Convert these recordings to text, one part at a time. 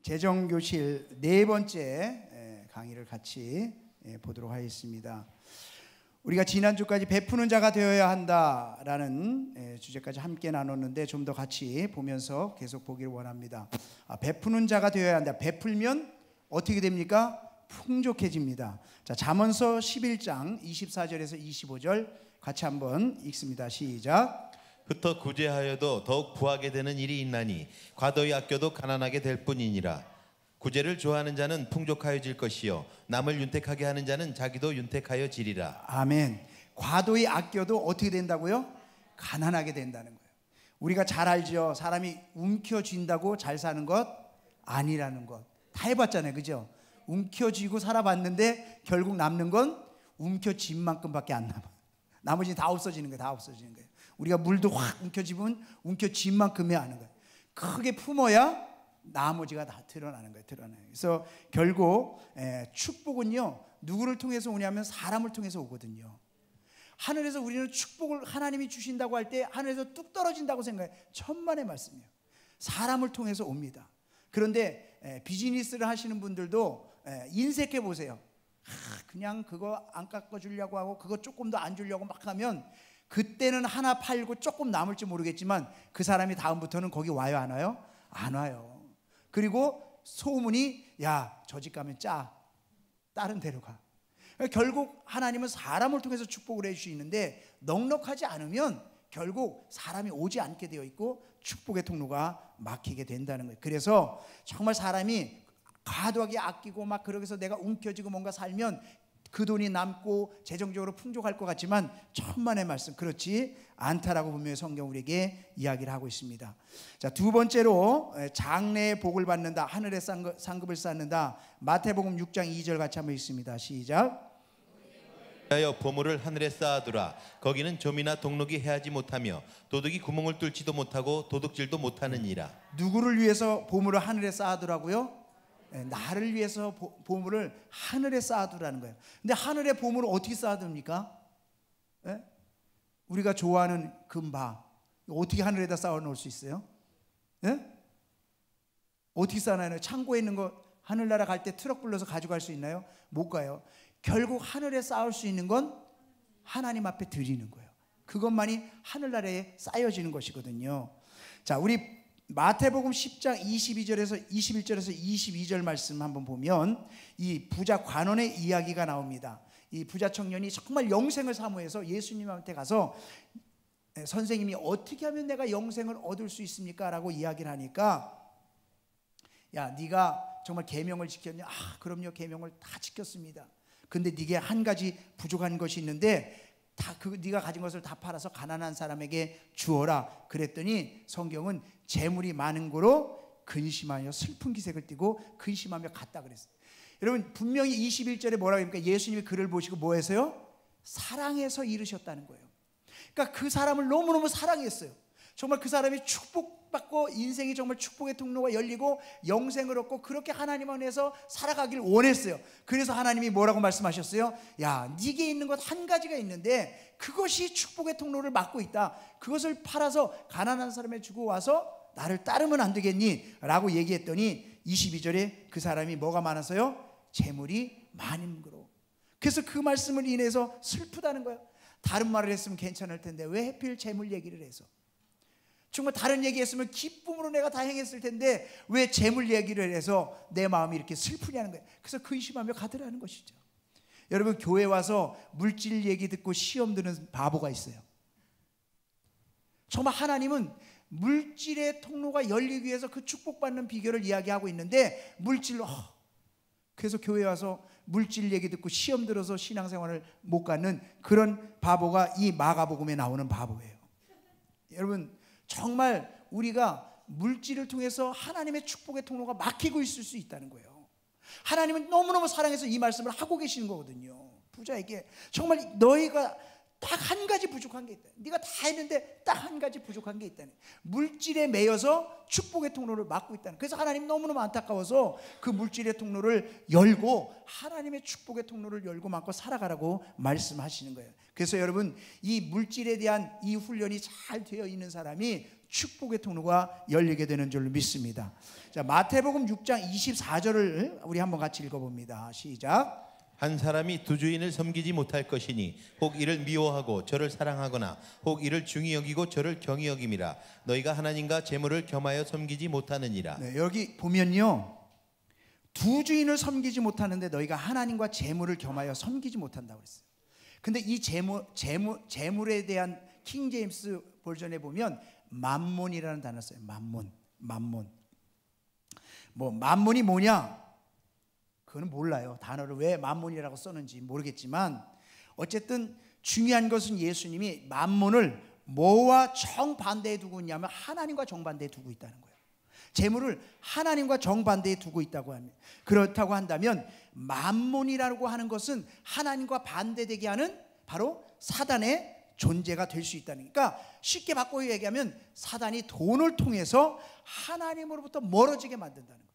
재정교실 네 번째 강의를 같이 보도록 하겠습니다. 우리가 지난주까지 베푸는 자가 되어야 한다라는 주제까지 함께 나눴는데 좀 더 같이 보면서 계속 보기를 원합니다. 베푸는 자가 되어야 한다. 베풀면 어떻게 됩니까? 풍족해집니다. 자, 잠언서 11장 24절에서 25절 같이 한번 읽습니다. 시작. 흩어 구제하여도 더욱 부하게 되는 일이 있나니 과도히 아껴도 가난하게 될 뿐이니라. 구제를 좋아하는 자는 풍족하여질 것이요 남을 윤택하게 하는 자는 자기도 윤택하여지리라. 아멘. 과도히 아껴도 어떻게 된다고요? 가난하게 된다는 거예요. 우리가 잘 알죠. 사람이 움켜쥔다고 잘 사는 것 아니라는 것. 다 해봤잖아요, 그죠? 움켜쥐고 살아봤는데 결국 남는 건 움켜쥔 만큼밖에 안 남아. 나머지는 다 없어지는 거예요. 다 없어지는 거예요. 우리가 물도 확 움켜쥐면 움켜쥔 만큼이 하는 거예요. 크게 품어야 나머지가 다 드러나는 거예요. 드러나요. 그래서 결국 축복은요, 누구를 통해서 오냐면 사람을 통해서 오거든요. 하늘에서 우리는 축복을 하나님이 주신다고 할 때 하늘에서 뚝 떨어진다고 생각해요. 천만의 말씀이에요. 사람을 통해서 옵니다. 그런데 비즈니스를 하시는 분들도 인색해 보세요. 그냥 그거 안 깎아주려고 하고 그거 조금 더 안 주려고 막 하면 그때는 하나 팔고 조금 남을지 모르겠지만 그 사람이 다음부터는 거기 와요, 안 와요? 안 와요. 그리고 소문이 야, 저 집 가면 짜, 다른 데로 가. 결국 하나님은 사람을 통해서 축복을 해주시는데 넉넉하지 않으면 결국 사람이 오지 않게 되어 있고 축복의 통로가 막히게 된다는 거예요. 그래서 정말 사람이 과도하게 아끼고 막 그러고서 내가 움켜쥐고 뭔가 살면 그 돈이 남고 재정적으로 풍족할 것 같지만 천만의 말씀 그렇지 않다라고 분명히 성경 우리에게 이야기를 하고 있습니다. 자, 두 번째로 장래의 복을 받는다, 하늘의 상급을 쌓는다. 마태복음 6장 2절 같이 한번 읽습니다. 시작. 하여 보물을 하늘에 쌓아두라. 거기는 점이나 동록이 해하지 못하며 도둑이 구멍을 뚫지도 못하고 도둑질도 못하느니라. 누구를 위해서 보물을 하늘에 쌓아두라고요? 나를 위해서 보물을 하늘에 쌓아두라는 거예요. 근데 하늘에 보물을 어떻게 쌓아둡니까? 우리가 좋아하는 금바 어떻게 하늘에다 쌓아놓을 수 있어요? 어떻게 쌓아놔요? 창고에 있는 거 하늘나라 갈 때 트럭 불러서 가져갈 수 있나요? 못 가요. 결국 하늘에 쌓을 수 있는 건 하나님 앞에 드리는 거예요. 그것만이 하늘나라에 쌓여지는 것이거든요. 자, 우리 마태복음 10장 22절에서 21절에서 22절 말씀 한번 보면 이 부자 관원의 이야기가 나옵니다. 이 부자 청년이 정말 영생을 사모해서 예수님한테 가서 선생님이 어떻게 하면 내가 영생을 얻을 수 있습니까? 라고 이야기를 하니까 야, 네가 정말 계명을 지켰냐? 아, 그럼요, 계명을 다 지켰습니다. 근데 네게 한 가지 부족한 것이 있는데 네가 가진 것을 다 팔아서 가난한 사람에게 주어라. 그랬더니 성경은 재물이 많은 거로 근심하여 슬픈 기색을 띠고 근심하며 갔다 그랬어요. 여러분 분명히 21절에 뭐라고 합니까? 예수님이 그를 보시고 뭐 해서요? 사랑해서 이르셨다는 거예요. 그러니까 그 사람을 너무너무 사랑했어요. 정말 그 사람이 축복받고 인생이 정말 축복의 통로가 열리고 영생을 얻고 그렇게 하나님 안에서 살아가길 원했어요. 그래서 하나님이 뭐라고 말씀하셨어요? 야, 네게 있는 것 한 가지가 있는데 그것이 축복의 통로를 막고 있다. 그것을 팔아서 가난한 사람에 주고 와서 나를 따르면 안 되겠니? 라고 얘기했더니 22절에 그 사람이 뭐가 많아서요? 재물이 많은 거로. 그래서 그 말씀을 인해서 슬프다는 거예요. 다른 말을 했으면 괜찮을 텐데 왜 하필 재물 얘기를 해서? 정말 다른 얘기했으면 기쁨으로 내가 다 행했을 텐데 왜 재물 얘기를 해서 내 마음이 이렇게 슬프냐는 거예요. 그래서 근심하며 가더라는 것이죠. 여러분 교회 와서 물질 얘기 듣고 시험 드는 바보가 있어요. 정말 하나님은 물질의 통로가 열리기 위해서 그 축복받는 비결을 이야기하고 있는데 물질로 그래서 교회 와서 물질 얘기 듣고 시험 들어서 신앙생활을 못 갖는 그런 바보가 이 마가복음에 나오는 바보예요. 여러분 정말 우리가 물질을 통해서 하나님의 축복의 통로가 막히고 있을 수 있다는 거예요. 하나님은 너무너무 사랑해서 이 말씀을 하고 계시는 거거든요. 부자에게 정말 너희가 딱 한 가지 부족한 게 있다. 네가 다 했는데 딱 한 가지 부족한 게 있다는 물질에 매여서 축복의 통로를 막고 있다는. 그래서 하나님 너무너무 안타까워서 그 물질의 통로를 열고 하나님의 축복의 통로를 열고 막고 살아가라고 말씀하시는 거예요. 그래서 여러분 이 물질에 대한 이 훈련이 잘 되어 있는 사람이 축복의 통로가 열리게 되는 줄로 믿습니다. 자, 마태복음 6장 24절을 우리 한번 같이 읽어봅니다. 시작. 한 사람이 두 주인을 섬기지 못할 것이니 혹 이를 미워하고 저를 사랑하거나 혹 이를 중히 여기고 저를 경히 여김이라. 너희가 하나님과 재물을 겸하여 섬기지 못하느니라. 네, 여기 보면요, 두 주인을 섬기지 못하는데 너희가 하나님과 재물을 겸하여 섬기지 못한다고 그랬어요. 근데 이 재물에 대한 킹 제임스 버전에 보면 만몬이라는 단어 써요. 만몬. 뭐 만몬이 뭐냐? 그건 몰라요. 단어를 왜 만몬이라고 썼는지 모르겠지만 어쨌든 중요한 것은 예수님이 만몬을 뭐와 정반대에 두고 있냐면 하나님과 정반대에 두고 있다는 거예요. 재물을 하나님과 정반대에 두고 있다고 합니다. 그렇다고 한다면 만몬이라고 하는 것은 하나님과 반대되게 하는 바로 사단의 존재가 될 수 있다는, 그러니까 쉽게 바꿔 얘기하면 사단이 돈을 통해서 하나님으로부터 멀어지게 만든다는 거예요.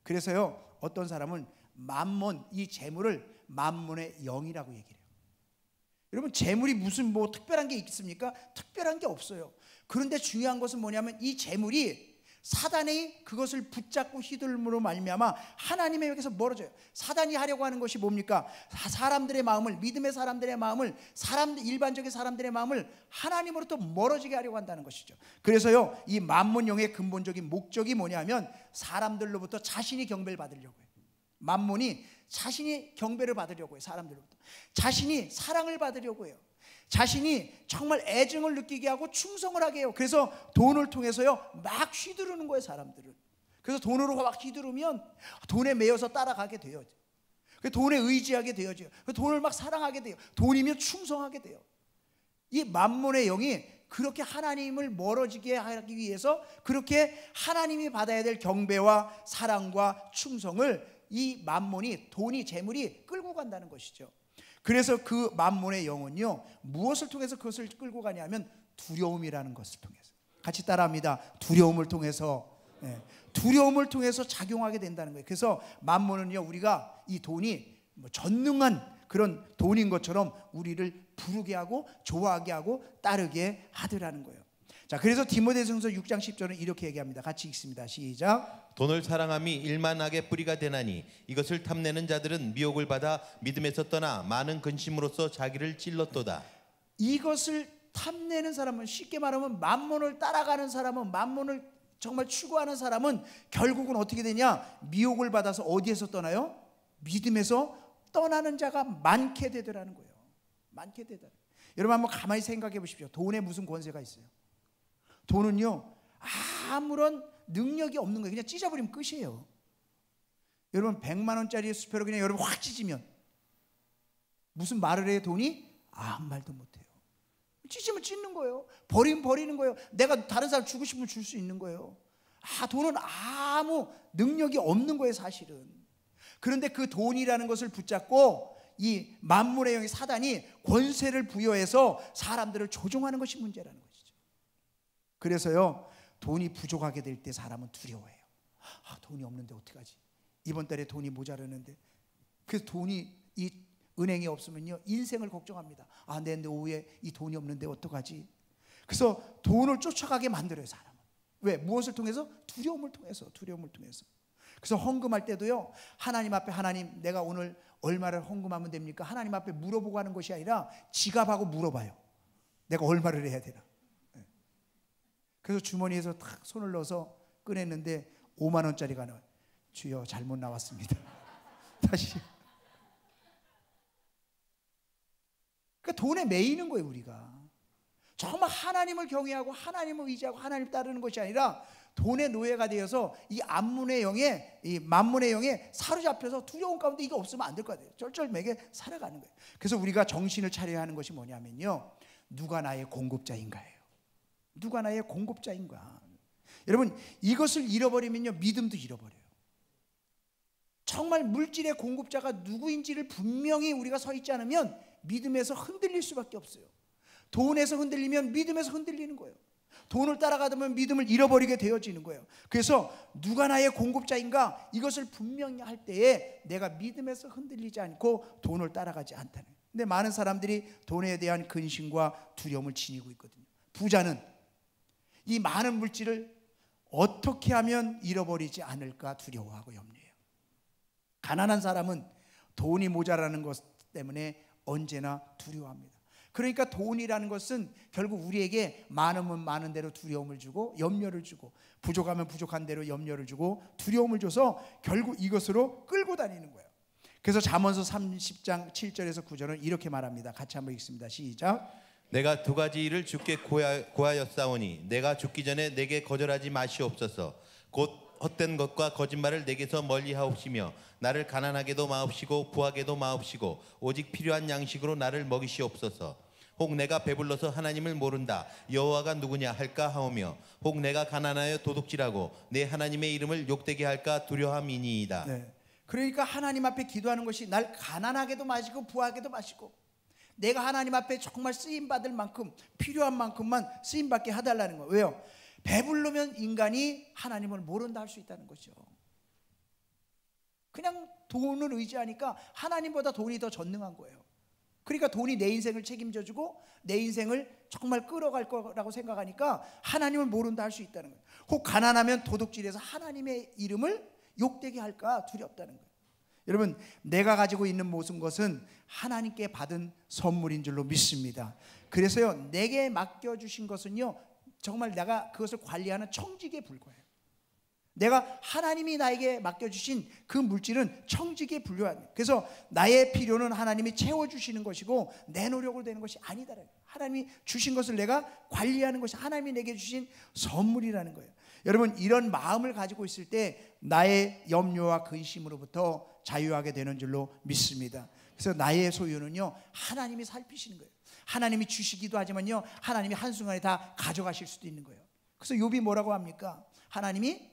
그래서요, 어떤 사람은 만몬, 이 재물을 만몬의 영이라고 얘기를 해요. 여러분, 재물이 무슨 뭐 특별한 게 있습니까? 특별한 게 없어요. 그런데 중요한 것은 뭐냐면 이 재물이 사단이 그것을 붙잡고 휘둘므로 말미암아 하나님의 영에서 멀어져요. 사단이 하려고 하는 것이 뭡니까? 사람들의 마음을, 믿음의 사람들의 마음을, 일반적인 사람들의 마음을 하나님으로부터 멀어지게 하려고 한다는 것이죠. 그래서요, 이 만몬영의 근본적인 목적이 뭐냐면 사람들로부터 자신이 경배를 받으려고 해요. 만몬이 자신이 경배를 받으려고 해요. 사람들로부터 자신이 사랑을 받으려고 해요. 자신이 정말 애증을 느끼게 하고 충성을 하게 해요. 그래서 돈을 통해서요 막 휘두르는 거예요, 사람들을. 그래서 돈으로 막 휘두르면 돈에 매여서 따라가게 돼요. 돈에 의지하게 되어져요. 돈을 막 사랑하게 돼요. 돈이면 충성하게 돼요. 이 만몬의 영이 그렇게 하나님을 멀어지게 하기 위해서 그렇게 하나님이 받아야 될 경배와 사랑과 충성을 이 만몬이, 돈이, 재물이 끌고 간다는 것이죠. 그래서 그 만몬의 영은요, 무엇을 통해서 그것을 끌고 가냐면 두려움이라는 것을 통해서. 같이 따라합니다. 두려움을 통해서. 두려움을 통해서 작용하게 된다는 거예요. 그래서 만몬은요, 우리가 이 돈이 뭐 전능한 그런 돈인 것처럼 우리를 부르게 하고 좋아하게 하고 따르게 하더라는 거예요. 자, 그래서 디모데전서 6장 10절은 이렇게 얘기합니다. 같이 읽습니다. 시작. 돈을 사랑함이 일만하게 뿌리가 되나니 이것을 탐내는 자들은 미혹을 받아 믿음에서 떠나 많은 근심으로써 자기를 찔렀도다. 이것을 탐내는 사람은, 쉽게 말하면 만몬을 따라가는 사람은, 만몬을 정말 추구하는 사람은 결국은 어떻게 되냐? 미혹을 받아서 어디에서 떠나요? 믿음에서 떠나는 자가 많게 되더라는 거예요. 많게 되더라. 여러분 한번 가만히 생각해 보십시오. 돈에 무슨 권세가 있어요? 돈은요, 아무런 능력이 없는 거예요. 그냥 찢어버리면 끝이에요. 여러분 100만 원짜리 수표로 그냥 여러분 확 찢으면 무슨 말을 해요? 돈이 아무 말도 못해요. 찢으면 찢는 거예요. 버리면 버리는 거예요. 내가 다른 사람 주고 싶으면 줄 수 있는 거예요. 돈은 아무 능력이 없는 거예요, 사실은. 그런데 그 돈이라는 것을 붙잡고 이 만몬의 영의 사단이 권세를 부여해서 사람들을 조종하는 것이 문제라는 거죠. 그래서요, 돈이 부족하게 될 때 사람은 두려워해요. 돈이 없는데 어떡하지? 이번 달에 돈이 모자라는데. 그래서 돈이 이 은행에 없으면요 인생을 걱정합니다. 내일 오후에 이 돈이 없는데 어떡하지? 그래서 돈을 쫓아가게 만들어요, 사람은. 왜? 무엇을 통해서? 두려움을 통해서. 그래서 헌금할 때도요, 하나님 앞에, 하나님 내가 오늘 얼마를 헌금하면 됩니까? 하나님 앞에 물어보고 하는 것이 아니라 지갑하고 물어봐요. 내가 얼마를 해야 되나? 그래서 주머니에서 탁 손을 넣어서 꺼냈는데 5만 원짜리가 나와요. 주여, 잘못 나왔습니다. 다시. 그러니까 돈에 매이는 거예요, 우리가. 정말 하나님을 경외하고 하나님을 의지하고 하나님을 따르는 것이 아니라 돈의 노예가 되어서 이 만몬의 영에 사로잡혀서 두려움 가운데 이거 없으면 안 될 것 같아요. 쩔쩔매게 살아가는 거예요. 그래서 우리가 정신을 차려야 하는 것이 뭐냐면요, 누가 나의 공급자인가예요. 누가 나의 공급자인가? 여러분, 이것을 잃어버리면요 믿음도 잃어버려요. 정말 물질의 공급자가 누구인지를 분명히 우리가 서 있지 않으면 믿음에서 흔들릴 수밖에 없어요. 돈에서 흔들리면 믿음에서 흔들리는 거예요. 돈을 따라가다 보면 믿음을 잃어버리게 되어지는 거예요. 그래서 누가 나의 공급자인가? 이것을 분명히 할 때에 내가 믿음에서 흔들리지 않고 돈을 따라가지 않다는 거예요. 근데 많은 사람들이 돈에 대한 근심과 두려움을 지니고 있거든요. 부자는 이 많은 물질을 어떻게 하면 잃어버리지 않을까 두려워하고 염려해요. 가난한 사람은 돈이 모자라는 것 때문에 언제나 두려워합니다. 그러니까 돈이라는 것은 결국 우리에게 많으면 많은 대로 두려움을 주고 염려를 주고, 부족하면 부족한 대로 염려를 주고 두려움을 줘서 결국 이것으로 끌고 다니는 거예요. 그래서 잠언서 30장 7절에서 9절은 이렇게 말합니다. 같이 한번 읽습니다. 시작. 내가 두 가지 일을 주께 구하였사오니 내가 죽기 전에 내게 거절하지 마시옵소서. 곧 헛된 것과 거짓말을 내게서 멀리하옵시며 나를 가난하게도 마옵시고 부하게도 마옵시고 오직 필요한 양식으로 나를 먹이시옵소서. 혹 내가 배불러서 하나님을 모른다 여호와가 누구냐 할까 하오며 혹 내가 가난하여 도둑질하고 내 하나님의 이름을 욕되게 할까 두려함이니이다. 네. 그러니까 하나님 앞에 기도하는 것이 날 가난하게도 마시고 부하게도 마시고 내가 하나님 앞에 정말 쓰임받을 만큼 필요한 만큼만 쓰임받게 해달라는 거예요. 왜요? 배부르면 인간이 하나님을 모른다 할 수 있다는 거죠. 그냥 돈을 의지하니까 하나님보다 돈이 더 전능한 거예요. 그러니까 돈이 내 인생을 책임져주고 내 인생을 정말 끌어갈 거라고 생각하니까 하나님을 모른다 할 수 있다는 거예요. 혹 가난하면 도둑질해서 하나님의 이름을 욕되게 할까 두렵다는 거예요. 여러분, 내가 가지고 있는 모든 것은 하나님께 받은 선물인 줄로 믿습니다. 그래서요, 내게 맡겨주신 것은요, 정말 내가 그것을 관리하는 청직에 불과해요. 내가 하나님이 나에게 맡겨주신 그 물질은 청직에 불과해요. 그래서 나의 필요는 하나님이 채워주시는 것이고 내 노력으로 되는 것이 아니다. 하나님이 주신 것을 내가 관리하는 것이 하나님이 내게 주신 선물이라는 거예요. 여러분, 이런 마음을 가지고 있을 때 나의 염려와 근심으로부터 자유하게 되는 줄로 믿습니다. 그래서 나의 소유는요, 하나님이 살피시는 거예요. 하나님이 주시기도 하지만요, 하나님이 한순간에 다 가져가실 수도 있는 거예요. 그래서 욥이 뭐라고 합니까? 하나님이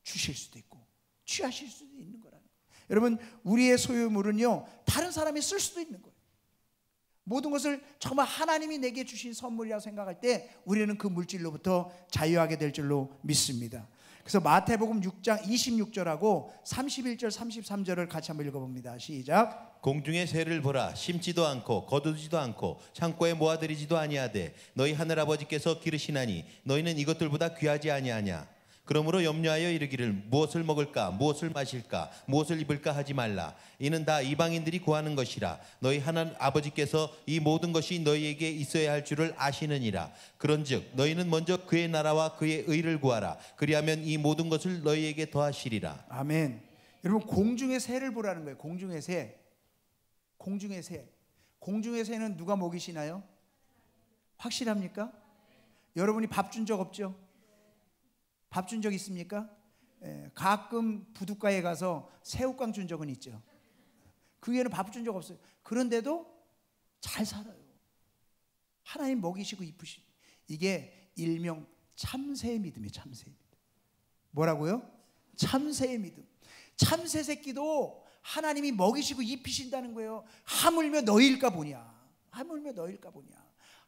주실 수도 있고 취하실 수도 있는 거라는 거예요. 여러분, 우리의 소유물은요, 다른 사람이 쓸 수도 있는 거예요. 모든 것을 정말 하나님이 내게 주신 선물이라고 생각할 때 우리는 그 물질로부터 자유하게 될 줄로 믿습니다. 그래서 마태복음 6장 26절하고 31절 33절을 같이 한번 읽어봅니다. 시작. 공중의 새를 보라. 심지도 않고 거두지도 않고 창고에 모아들이지도 아니하되 너희 하늘아버지께서 기르시나니 너희는 이것들보다 귀하지 아니하냐. 그러므로 염려하여 이르기를 무엇을 먹을까 무엇을 마실까 무엇을 입을까 하지 말라. 이는 다 이방인들이 구하는 것이라. 너희 하나님 아버지께서 이 모든 것이 너희에게 있어야 할 줄을 아시느니라. 그런즉 너희는 먼저 그의 나라와 그의 의를 구하라. 그리하면 이 모든 것을 너희에게 더하시리라. 아멘. 여러분, 공중의 새를 보라는 거예요. 공중의 새. 공중의 새. 공중의 새는 누가 먹이시나요? 확실합니까? 여러분이 밥 준 적 없죠? 밥 준 적 있습니까? 가끔 부둣가에 가서 새우깡 준 적은 있죠. 그 외에는 밥 준 적 없어요. 그런데도 잘 살아요. 하나님 먹이시고 입히시고. 이게 일명 참새의 믿음이에요. 참새의 믿음. 뭐라고요? 참새의 믿음. 참새 새끼도 하나님이 먹이시고 입히신다는 거예요. 하물며 너희일까 보냐. 하물며 너희일까 보냐.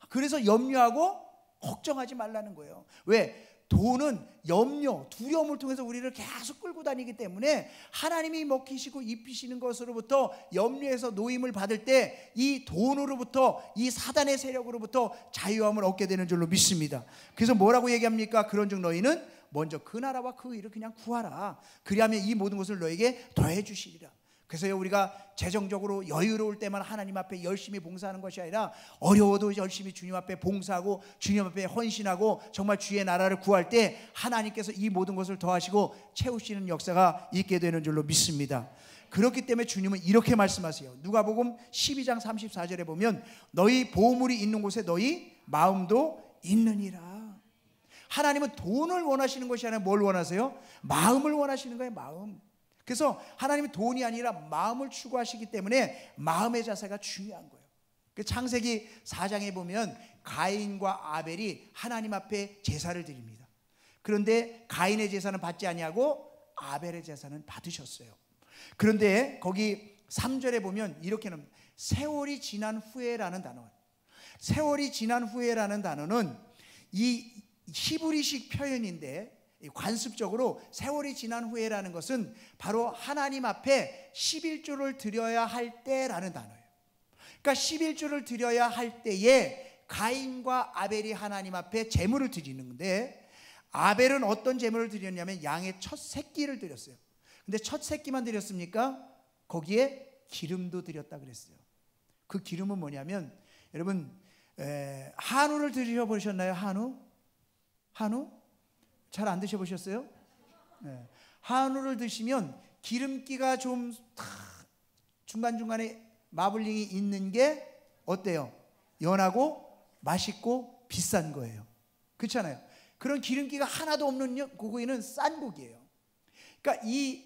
그래서 염려하고 걱정하지 말라는 거예요. 왜? 돈은 염려, 두려움을 통해서 우리를 계속 끌고 다니기 때문에 하나님이 먹히시고 입히시는 것으로부터 염려해서 노임을 받을 때 이 돈으로부터, 이 사단의 세력으로부터 자유함을 얻게 되는 줄로 믿습니다. 그래서 뭐라고 얘기합니까? 그런즉 너희는 먼저 그 나라와 그 의를 그냥 구하라. 그리하면 이 모든 것을 너에게 더해 주시리라. 그래서 우리가 재정적으로 여유로울 때만 하나님 앞에 열심히 봉사하는 것이 아니라 어려워도 열심히 주님 앞에 봉사하고 주님 앞에 헌신하고 정말 주의 나라를 구할 때 하나님께서 이 모든 것을 더하시고 채우시는 역사가 있게 되는 줄로 믿습니다. 그렇기 때문에 주님은 이렇게 말씀하세요. 누가복음 12장 34절에 보면 너희 보물이 있는 곳에 너희 마음도 있느니라. 하나님은 돈을 원하시는 것이 아니라 뭘 원하세요? 마음을 원하시는 거예요. 마음. 그래서 하나님은 돈이 아니라 마음을 추구하시기 때문에 마음의 자세가 중요한 거예요. 창세기 4장에 보면 가인과 아벨이 하나님 앞에 제사를 드립니다. 그런데 가인의 제사는 받지 아니하고 아벨의 제사는 받으셨어요. 그런데 거기 3절에 보면 이렇게 나옵니다. 세월이 지난 후에라는 단어. 세월이 지난 후에라는 단어는 이 히브리식 표현인데 관습적으로 세월이 지난 후에라는 것은 바로 하나님 앞에 11조를 드려야 할 때라는 단어예요. 그러니까 11조를 드려야 할 때에 가인과 아벨이 하나님 앞에 제물을 드리는데 아벨은 어떤 제물을 드렸냐면 양의 첫 새끼를 드렸어요. 근데 첫 새끼만 드렸습니까? 거기에 기름도 드렸다 그랬어요. 그 기름은 뭐냐면, 여러분 한우를 드셔보셨나요? 한우? 잘 안 드셔보셨어요? 네. 한우를 드시면 기름기가 좀 중간중간에 마블링이 있는 게 어때요? 연하고 맛있고 비싼 거예요. 그렇잖아요. 그런 기름기가 하나도 없는 고기는 싼 고기예요. 그러니까 이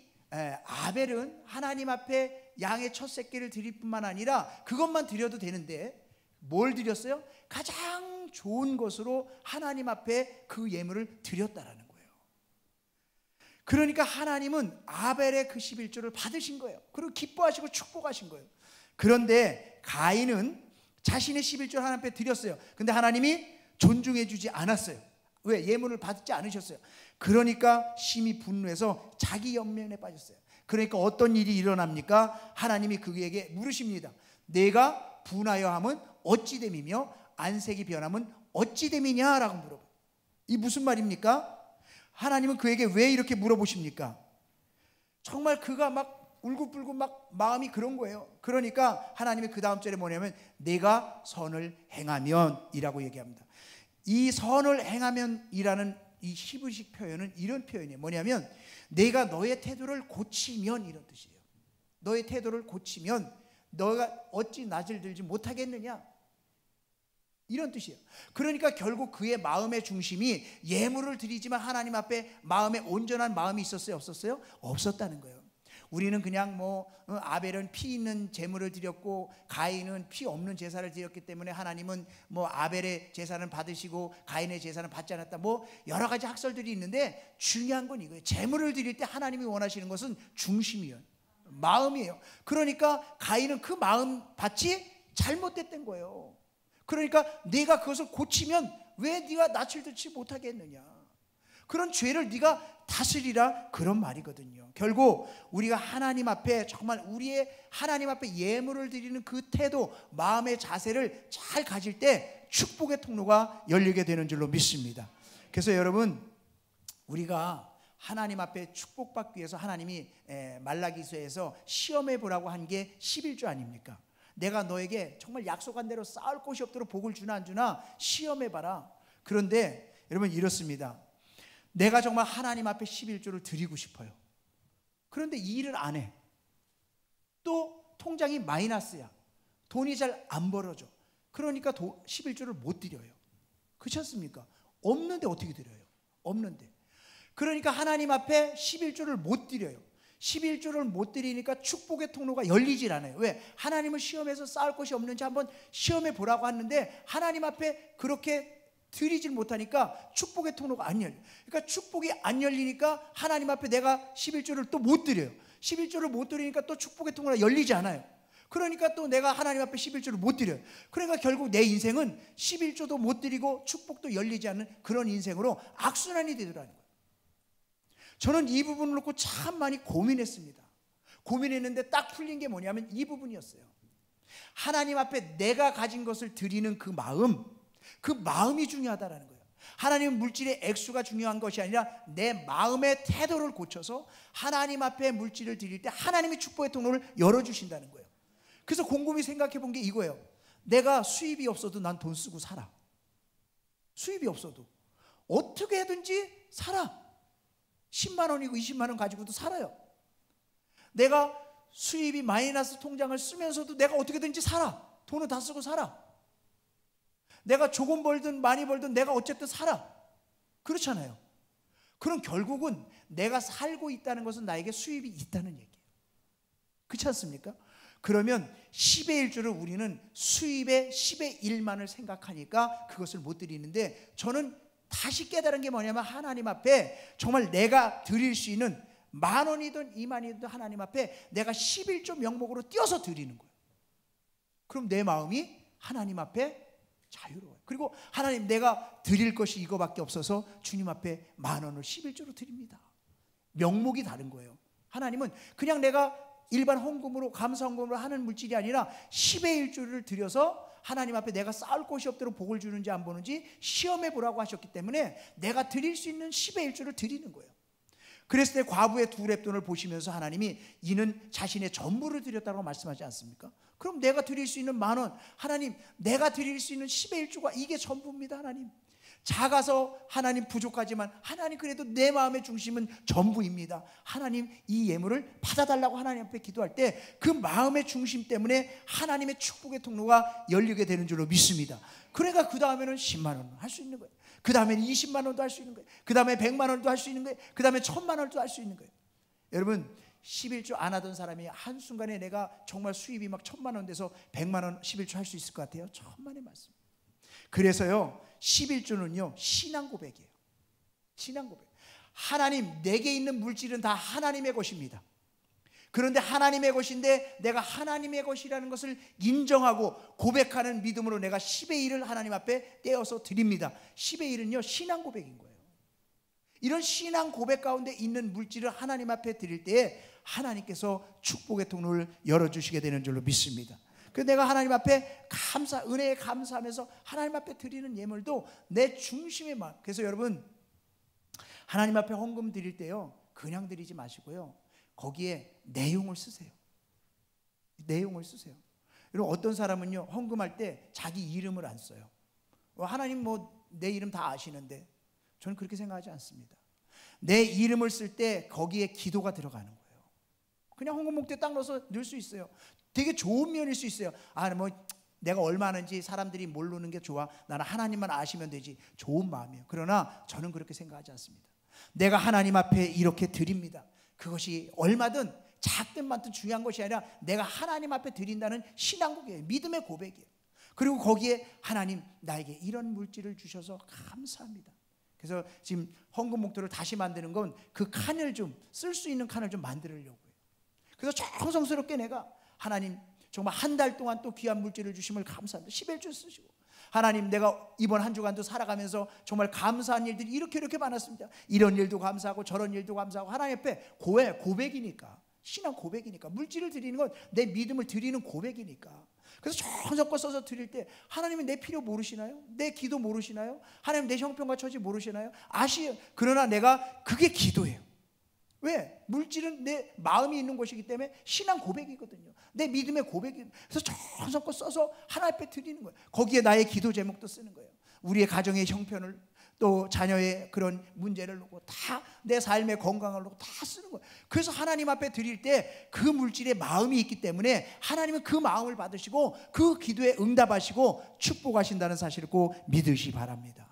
아벨은 하나님 앞에 양의 첫 새끼를 드릴 뿐만 아니라 그것만 드려도 되는데 뭘 드렸어요? 가장 좋은 것으로 하나님 앞에 그 예물을 드렸다라는 거예요. 그러니까 하나님은 아벨의 그 11조를 받으신 거예요. 그리고 기뻐하시고 축복하신 거예요. 그런데 가인은 자신의 11조를 하나님 앞에 드렸어요. 근데 하나님이 존중해 주지 않았어요. 왜? 예물을 받지 않으셨어요. 그러니까 심히 분노해서 자기 연면에 빠졌어요. 그러니까 어떤 일이 일어납니까? 하나님이 그에게 물으십니다. 내가 분하여 함은 어찌 됨이며 안색이 변함은 어찌 됨이냐라고 물어봐요. 이 무슨 말입니까? 하나님은 그에게 왜 이렇게 물어보십니까? 정말 그가 막 울고불고 막 마음이 그런 거예요. 그러니까 하나님이 그 다음 절에 뭐냐면 내가 선을 행하면 이라고 얘기합니다. 이 선을 행하면 이라는 이 히브리식 표현은 이런 표현이에요. 뭐냐면 내가 너의 태도를 고치면 이런 뜻이에요. 너의 태도를 고치면 너가 어찌 낯을 들지 못하겠느냐 이런 뜻이에요. 그러니까 결국 그의 마음의 중심이 예물을 드리지만 하나님 앞에 마음에 온전한 마음이 있었어요? 없었어요? 없었다는 거예요. 우리는 그냥 아벨은 피 있는 제물을 드렸고 가인은 피 없는 제사를 드렸기 때문에 하나님은 아벨의 제사는 받으시고 가인의 제사는 받지 않았다, 여러 가지 학설들이 있는데 중요한 건 이거예요. 제물을 드릴 때 하나님이 원하시는 것은 중심이에요. 마음이에요. 그러니까 가인은 그 마음 밭이 잘못됐던 거예요. 그러니까 네가 그것을 고치면 왜 네가 낯을 들지 못하겠느냐, 그런 죄를 네가 다스리라, 그런 말이거든요. 결국 우리가 하나님 앞에 정말 우리의 하나님 앞에 예물을 드리는 그 태도, 마음의 자세를 잘 가질 때 축복의 통로가 열리게 되는 줄로 믿습니다. 그래서 여러분, 우리가 하나님 앞에 축복받기 위해서 하나님이 말라기서에서 시험해 보라고 한 게 11조 아닙니까? 내가 너에게 정말 약속한 대로 쌓을 곳이 없도록 복을 주나 안 주나 시험해 봐라. 그런데 여러분 이렇습니다. 내가 정말 하나님 앞에 11조를 드리고 싶어요. 그런데 이 일을 안 해. 또 통장이 마이너스야. 돈이 잘 안 벌어져. 그러니까 11조를 못 드려요. 그렇지 않습니까? 없는데 어떻게 드려요? 없는데. 그러니까 하나님 앞에 11조를 못 드려요. 11조를 못 드리니까 축복의 통로가 열리질 않아요. 왜? 하나님을 시험해서 쌓을 것이 없는지 한번 시험해 보라고 하는데 하나님 앞에 그렇게 드리질 못하니까 축복의 통로가 안 열려요. 그러니까 축복이 안 열리니까 하나님 앞에 내가 11조를 또 못 드려요. 11조를 못 드리니까 또 축복의 통로가 열리지 않아요. 그러니까 또 내가 하나님 앞에 11조를 못 드려요. 그러니까 결국 내 인생은 11조도 못 드리고 축복도 열리지 않는 그런 인생으로 악순환이 되더라는 거예요. 저는 이 부분을 놓고 참 많이 고민했습니다. 고민했는데 딱 풀린 게 뭐냐면 이 부분이었어요. 하나님 앞에 내가 가진 것을 드리는 그 마음이 중요하다라는 거예요. 하나님은 물질의 액수가 중요한 것이 아니라 내 마음의 태도를 고쳐서 하나님 앞에 물질을 드릴 때 하나님이 축복의 통로를 열어주신다는 거예요. 그래서 곰곰이 생각해 본 게 이거예요. 내가 수입이 없어도 난 돈 쓰고 살아. 수입이 없어도 어떻게든지 살아. 10만 원이고 20만 원 가지고도 살아요. 내가 수입이 마이너스 통장을 쓰면서도 내가 어떻게든지 살아. 돈을 다 쓰고 살아. 내가 조금 벌든 많이 벌든 내가 어쨌든 살아. 그렇잖아요. 그럼 결국은 내가 살고 있다는 것은 나에게 수입이 있다는 얘기예요. 그렇지 않습니까? 그러면 10의 1조를 우리는 수입의 10의 1만을 생각하니까 그것을 못 드리는데, 저는 다시 깨달은 게 뭐냐면 하나님 앞에 정말 내가 드릴 수 있는 10,000원이든 20,000원이든 하나님 앞에 내가 11조 명목으로 띄어서 드리는 거예요. 그럼 내 마음이 하나님 앞에 자유로워요. 그리고 하나님, 내가 드릴 것이 이거밖에 없어서 주님 앞에 10,000원을 11조로 드립니다. 명목이 다른 거예요. 하나님은 그냥 내가 일반 헌금으로 감사 헌금으로 하는 물질이 아니라 10의 1조를 드려서 하나님 앞에 내가 쌓을 곳이 없도록 복을 주는지 안 보는지 시험해 보라고 하셨기 때문에 내가 드릴 수 있는 10의 1조를 드리는 거예요. 그랬을 때 과부의 2렙돈을 보시면서 하나님이 이는 자신의 전부를 드렸다고 말씀하지 않습니까? 그럼 내가 드릴 수 있는 10,000원, 하나님 내가 드릴 수 있는 10의 1조가 이게 전부입니다. 하나님 작아서 하나님 부족하지만 하나님 그래도 내 마음의 중심은 전부입니다. 하나님 이 예물을 받아달라고 하나님 앞에 기도할 때 그 마음의 중심 때문에 하나님의 축복의 통로가 열리게 되는 줄로 믿습니다. 그러니까 그 다음에는 10만 원 할 수 있는 거예요. 그 다음에는 20만 원도 할 수 있는 거예요. 그 다음에 100만 원도 할 수 있는 거예요. 그 다음에 1000만 원도 할 수 있는 거예요. 여러분 11조 안 하던 사람이 한순간에 내가 정말 수입이 막 1000만 원 돼서 100만 원 11조 할 수 있을 것 같아요? 천만의 말씀. 그래서요 11조는요 신앙 고백이에요. 신앙 고백. 하나님 내게 있는 물질은 다 하나님의 것입니다. 그런데 하나님의 것인데 내가 하나님의 것이라는 것을 인정하고 고백하는 믿음으로 내가 10의 1을 하나님 앞에 떼어서 드립니다. 10의 1은요 신앙 고백인 거예요. 이런 신앙 고백 가운데 있는 물질을 하나님 앞에 드릴 때에 하나님께서 축복의 통로를 열어주시게 되는 줄로 믿습니다. 그래서 내가 하나님 앞에 은혜에 감사하면서 하나님 앞에 드리는 예물도 내 중심의 마음. 그래서 여러분 하나님 앞에 헌금 드릴 때요 그냥 드리지 마시고요 거기에 내용을 쓰세요. 내용을 쓰세요. 여러분 어떤 사람은요 헌금할 때 자기 이름을 안 써요. 하나님 뭐 내 이름 다 아시는데 저는 그렇게 생각하지 않습니다. 내 이름을 쓸 때 거기에 기도가 들어가는 거예요. 그냥 헌금 목대에 딱 넣어서 넣을 수 있어요. 되게 좋은 면일 수 있어요. 뭐 내가 얼마 하는지 사람들이 모르는 게 좋아. 나는 하나님만 아시면 되지. 좋은 마음이에요. 그러나 저는 그렇게 생각하지 않습니다. 내가 하나님 앞에 이렇게 드립니다. 그것이 얼마든 작든 많든 중요한 것이 아니라 내가 하나님 앞에 드린다는 신앙 고백이에요. 믿음의 고백이에요. 그리고 거기에 하나님 나에게 이런 물질을 주셔서 감사합니다. 그래서 지금 헌금 목도를 다시 만드는 건 그 칸을 좀 쓸 수 있는 칸을 좀 만들려고요. 그래서 정성스럽게 내가 하나님 정말 한 달 동안 또 귀한 물질을 주심을 감사합니다. 11조 쓰시고 하나님 내가 이번 한 주간도 살아가면서 정말 감사한 일들이 이렇게 많았습니다. 이런 일도 감사하고 저런 일도 감사하고 하나님 앞에 고백이니까 신앙 고백이니까 물질을 드리는 건 내 믿음을 드리는 고백이니까 그래서 정성껏 써서 드릴 때 하나님은 내 필요 모르시나요? 내 기도 모르시나요? 하나님 내 형편과 처지 모르시나요? 아시요. 그러나 내가 그게 기도예요. 왜? 물질은 내 마음이 있는 것이기 때문에 신앙 고백이거든요. 내 믿음의 고백이. 그래서 정성껏 써서 하나님 앞에 드리는 거예요. 거기에 나의 기도 제목도 쓰는 거예요. 우리의 가정의 형편을 또 자녀의 그런 문제를 놓고 다 내 삶의 건강을 놓고 다 쓰는 거예요. 그래서 하나님 앞에 드릴 때 그 물질에 마음이 있기 때문에 하나님은 그 마음을 받으시고 그 기도에 응답하시고 축복하신다는 사실을 꼭 믿으시 바랍니다.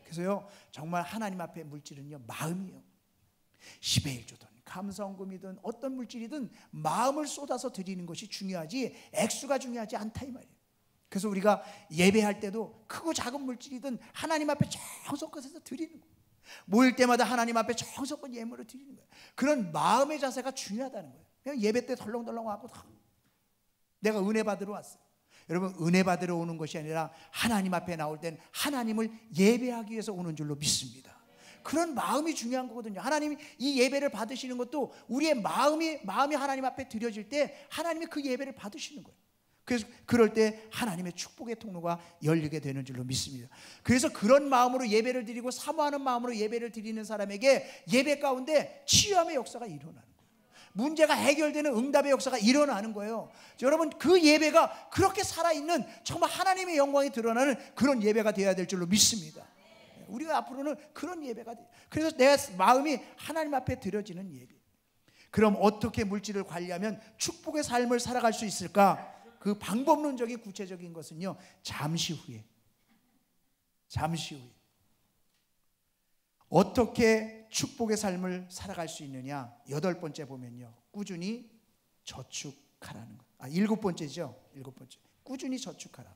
그래서요 정말 하나님 앞에 물질은요 마음이에요. 10의 1조든 감사헌금이든 어떤 물질이든 마음을 쏟아서 드리는 것이 중요하지 액수가 중요하지 않다 이 말이에요. 그래서 우리가 예배할 때도 크고 작은 물질이든 하나님 앞에 정성껏 해서 드리는 거예요. 모일 때마다 하나님 앞에 정성껏 예물을 드리는 거예요. 그런 마음의 자세가 중요하다는 거예요. 그냥 예배 때 덜렁덜렁 하고 내가 은혜 받으러 왔어요. 여러분 은혜 받으러 오는 것이 아니라 하나님 앞에 나올 땐 하나님을 예배하기 위해서 오는 줄로 믿습니다. 그런 마음이 중요한 거거든요. 하나님이 이 예배를 받으시는 것도 우리의 마음이 하나님 앞에 드려질 때 하나님이 그 예배를 받으시는 거예요. 그래서 그럴 때 하나님의 축복의 통로가 열리게 되는 줄로 믿습니다. 그래서 그런 마음으로 예배를 드리고 사모하는 마음으로 예배를 드리는 사람에게 예배 가운데 치유함의 역사가 일어나는 거예요. 문제가 해결되는 응답의 역사가 일어나는 거예요. 여러분 그 예배가 그렇게 살아있는 정말 하나님의 영광이 드러나는 그런 예배가 되어야 될 줄로 믿습니다. 우리가 앞으로는 그런 예배가 돼요. 그래서 내 마음이 하나님 앞에 드려지는 예배. 그럼 어떻게 물질을 관리하면 축복의 삶을 살아갈 수 있을까? 그 방법론적인 구체적인 것은요 잠시 후에 어떻게 축복의 삶을 살아갈 수 있느냐 8번째 보면요 꾸준히 저축하라는 것. 7번째죠. 7번째 꾸준히 저축하라.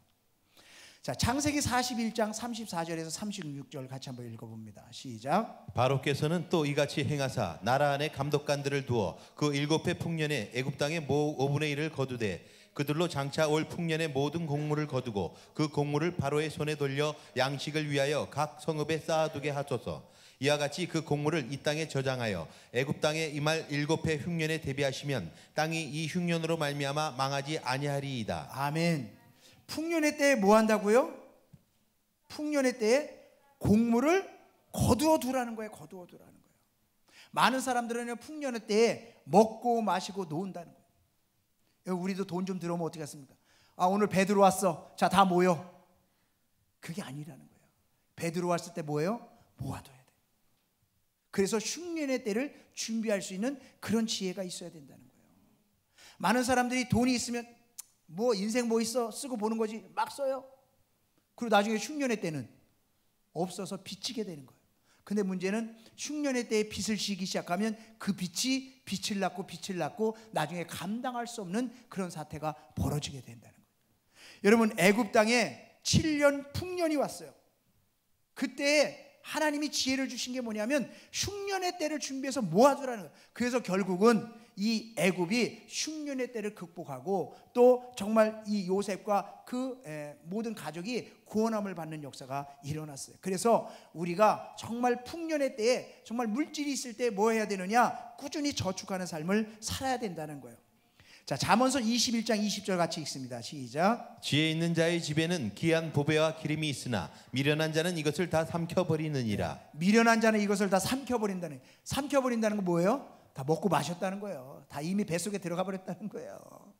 자, 창세기 41장 34절에서 36절 같이 한번 읽어봅니다. 시작. 바로께서는 또 이같이 행하사 나라 안에 감독관들을 두어 그 7해 풍년에 애굽 땅의 5분의 1을 거두되 그들로 장차 올 풍년의 모든 곡물을 거두고 그 곡물을 바로의 손에 돌려 양식을 위하여 각 성읍에 쌓아두게 하소서. 이와 같이 그 곡물을 이 땅에 저장하여 애굽 땅에 임할 7해 흉년에 대비하시면 땅이 이 흉년으로 말미암아 망하지 아니하리이다. 아멘. 풍년의 때에 뭐 한다고요? 풍년의 때에 곡물을 거두어 두라는 거예요. 거두어 두라는 거예요. 많은 사람들은 풍년의 때에 먹고 마시고 논다는 거예요. 우리도 돈 좀 들어오면 어떻게 하습니까? 아, 오늘 배 들어왔어. 자, 다 모여. 그게 아니라는 거예요. 배 들어왔을 때 뭐예요? 모아둬야 돼요. 그래서 흉년의 때를 준비할 수 있는 그런 지혜가 있어야 된다는 거예요. 많은 사람들이 돈이 있으면 뭐 인생 뭐 있어? 쓰고 보는 거지. 막 써요. 그리고 나중에 흉년의 때는 없어서 빚지게 되는 거예요. 근데 문제는 흉년의 때에 빚을 지기 시작하면 그 빚이 빚을 낳고 나중에 감당할 수 없는 그런 사태가 벌어지게 된다는 거예요. 여러분, 애굽 땅에 7년 풍년이 왔어요. 그때 하나님이 지혜를 주신 게 뭐냐면 흉년의 때를 준비해서 모아두라는 거예요. 그래서 결국은 이 애굽이 흉년의 때를 극복하고 또 정말 이 요셉과 그 모든 가족이 구원함을 받는 역사가 일어났어요. 그래서 우리가 정말 풍년의 때에 정말 물질이 있을 때 뭐 해야 되느냐? 꾸준히 저축하는 삶을 살아야 된다는 거예요. 자, 잠언서 21장 20절 같이 읽습니다. 시작. 지혜 있는 자의 집에는 귀한 보배와 기름이 있으나 미련한 자는 이것을 다 삼켜버리느니라. 미련한 자는 이것을 다 삼켜버린다는 건 뭐예요? 다 먹고 마셨다는 거예요. 다 이미 뱃속에 들어가 버렸다는 거예요.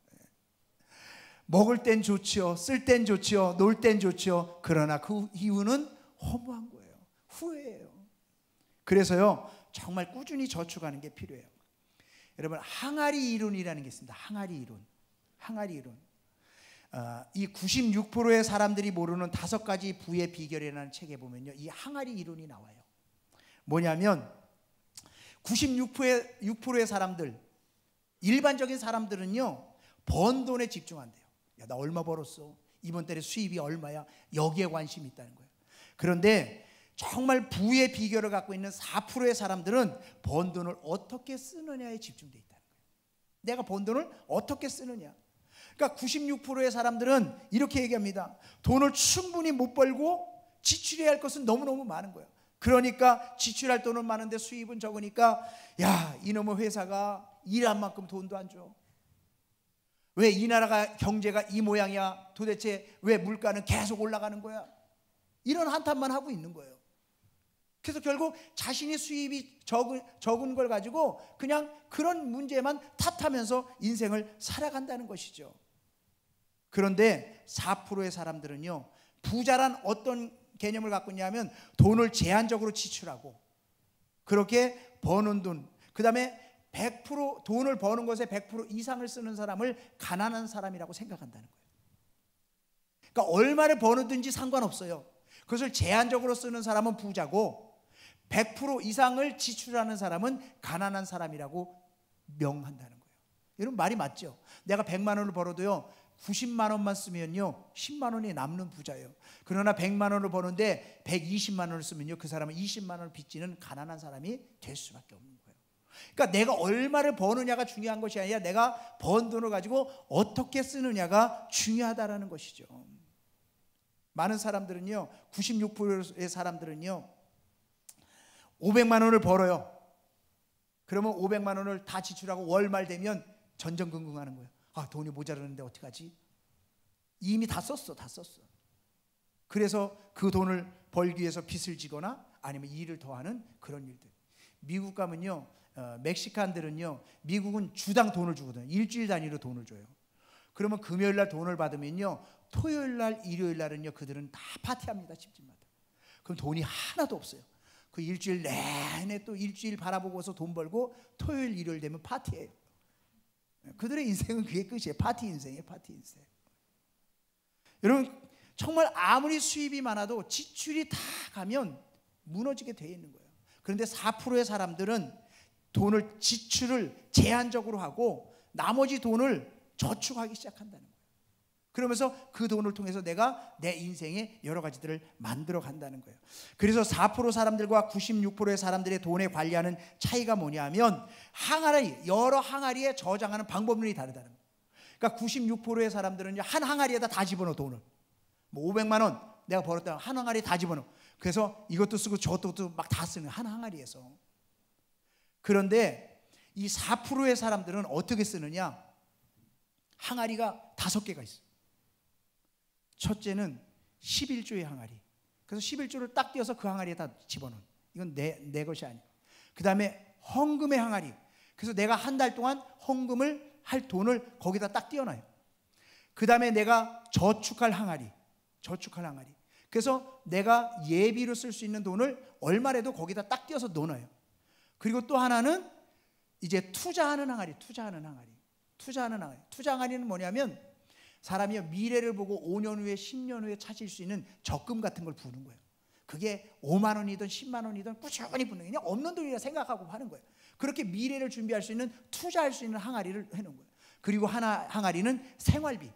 먹을 땐 좋지요, 쓸 땐 좋지요, 놀 땐 좋지요. 그러나 그 이유는 허무한 거예요. 후회예요. 그래서요, 정말 꾸준히 저축하는 게 필요해요. 여러분, 항아리 이론이라는 게 있습니다. 항아리 이론. 이 96%의 사람들이 모르는 5가지 부의 비결이라는 책에 보면요, 이 항아리 이론이 나와요. 뭐냐면 96%의 사람들, 일반적인 사람들은요, 번 돈에 집중한대요. 야, 나 얼마 벌었어? 이번 달에 수입이 얼마야? 여기에 관심이 있다는 거예요. 그런데 정말 부의 비결을 갖고 있는 4%의 사람들은 번 돈을 어떻게 쓰느냐에 집중되어 있다는 거예요. 내가 번 돈을 어떻게 쓰느냐. 그러니까 96%의 사람들은 이렇게 얘기합니다. 돈을 충분히 못 벌고 지출해야 할 것은 너무너무 많은 거예요. 그러니까 지출할 돈은 많은데 수입은 적으니까, 야, 이놈의 회사가 일한 만큼 돈도 안 줘. 왜 이 나라가 경제가 이 모양이야? 도대체 왜 물가는 계속 올라가는 거야? 이런 한탄만 하고 있는 거예요. 그래서 결국 자신이 수입이 적은 걸 가지고 그냥 그런 문제만 탓하면서 인생을 살아간다는 것이죠. 그런데 4%의 사람들은요, 부자란 어떤 개념을 갖고 있냐면 돈을 제한적으로 지출하고, 그렇게 버는 돈, 그 다음에 100% 돈을 버는 것에 100% 이상을 쓰는 사람을 가난한 사람이라고 생각한다는 거예요. 그러니까 얼마를 버는든지 상관없어요. 그것을 제한적으로 쓰는 사람은 부자고 100% 이상을 지출하는 사람은 가난한 사람이라고 명한다는 거예요. 여러분, 말이 맞죠? 내가 100만 원을 벌어도요, 90만 원만 쓰면요 10만 원이 남는 부자예요. 그러나 100만 원을 버는데 120만 원을 쓰면요, 그 사람은 20만 원을 빚지는 가난한 사람이 될 수밖에 없는 거예요. 그러니까 내가 얼마를 버느냐가 중요한 것이 아니라 내가 번 돈을 가지고 어떻게 쓰느냐가 중요하다라는 것이죠. 많은 사람들은요, 96%의 사람들은요 500만 원을 벌어요. 그러면 500만 원을 다 지출하고 월말 되면 전전긍긍하는 거예요. 아, 돈이 모자라는데 어떡하지? 이미 다 썼어. 그래서 그 돈을 벌기 위해서 빚을 지거나 아니면 일을 더하는 그런 일들. 미국 가면요, 멕시칸들은요, 미국은 주당 돈을 주거든요. 일주일 단위로 돈을 줘요. 그러면 금요일 날 돈을 받으면요, 토요일 날, 일요일 날은요, 그들은 다 파티합니다. 집집마다. 그럼 돈이 하나도 없어요. 그 일주일 내내 또 일주일 바라보고서 돈 벌고 토요일, 일요일 되면 파티예요. 그들의 인생은 그게 끝이에요. 파티 인생이에요. 파티 인생. 여러분, 정말 아무리 수입이 많아도 지출이 다 가면 무너지게 돼 있는 거예요. 그런데 4%의 사람들은 돈을 지출을 제한적으로 하고 나머지 돈을 저축하기 시작한다는 거예요. 그러면서 그 돈을 통해서 내가 내 인생에 여러 가지들을 만들어 간다는 거예요. 그래서 4% 사람들과 96%의 사람들의 돈에 관리하는 차이가 뭐냐면 여러 항아리에 저장하는 방법론이 다르다는 거예요. 그러니까 96%의 사람들은 한 항아리에다 다 집어넣어. 돈을 뭐 500만 원 내가 벌었다 한 항아리에 다 집어넣어. 그래서 이것도 쓰고 저것도 막 다 쓰는 한 항아리에서. 그런데 이 4%의 사람들은 어떻게 쓰느냐? 항아리가 5개가 있어요. 첫째는 11조의 항아리. 그래서 11조를 딱 띄어서 그 항아리에 다 집어넣는. 이건 내 것이 아니에요. 그 다음에 헌금의 항아리. 그래서 내가 한 달 동안 헌금을 할 돈을 거기다 딱 띄어놔요. 그 다음에 내가 저축할 항아리. 저축할 항아리. 그래서 내가 예비로 쓸 수 있는 돈을 얼마라도 거기다 딱 띄어서 넣어놔요. 그리고 또 하나는 이제 투자하는 항아리. 투자하는 항아리. 투자하는 항아리. 투자 항아리는 뭐냐면 사람이 미래를 보고 5년 후에 10년 후에 찾을 수 있는 적금 같은 걸 부는 거예요. 그게 5만 원이든 10만 원이든 꾸준히 부는, 그냥 없는 돈이라 생각하고 하는 거예요. 그렇게 미래를 준비할 수 있는, 투자할 수 있는 항아리를 해놓은 거예요. 그리고 하나 항아리는 생활비.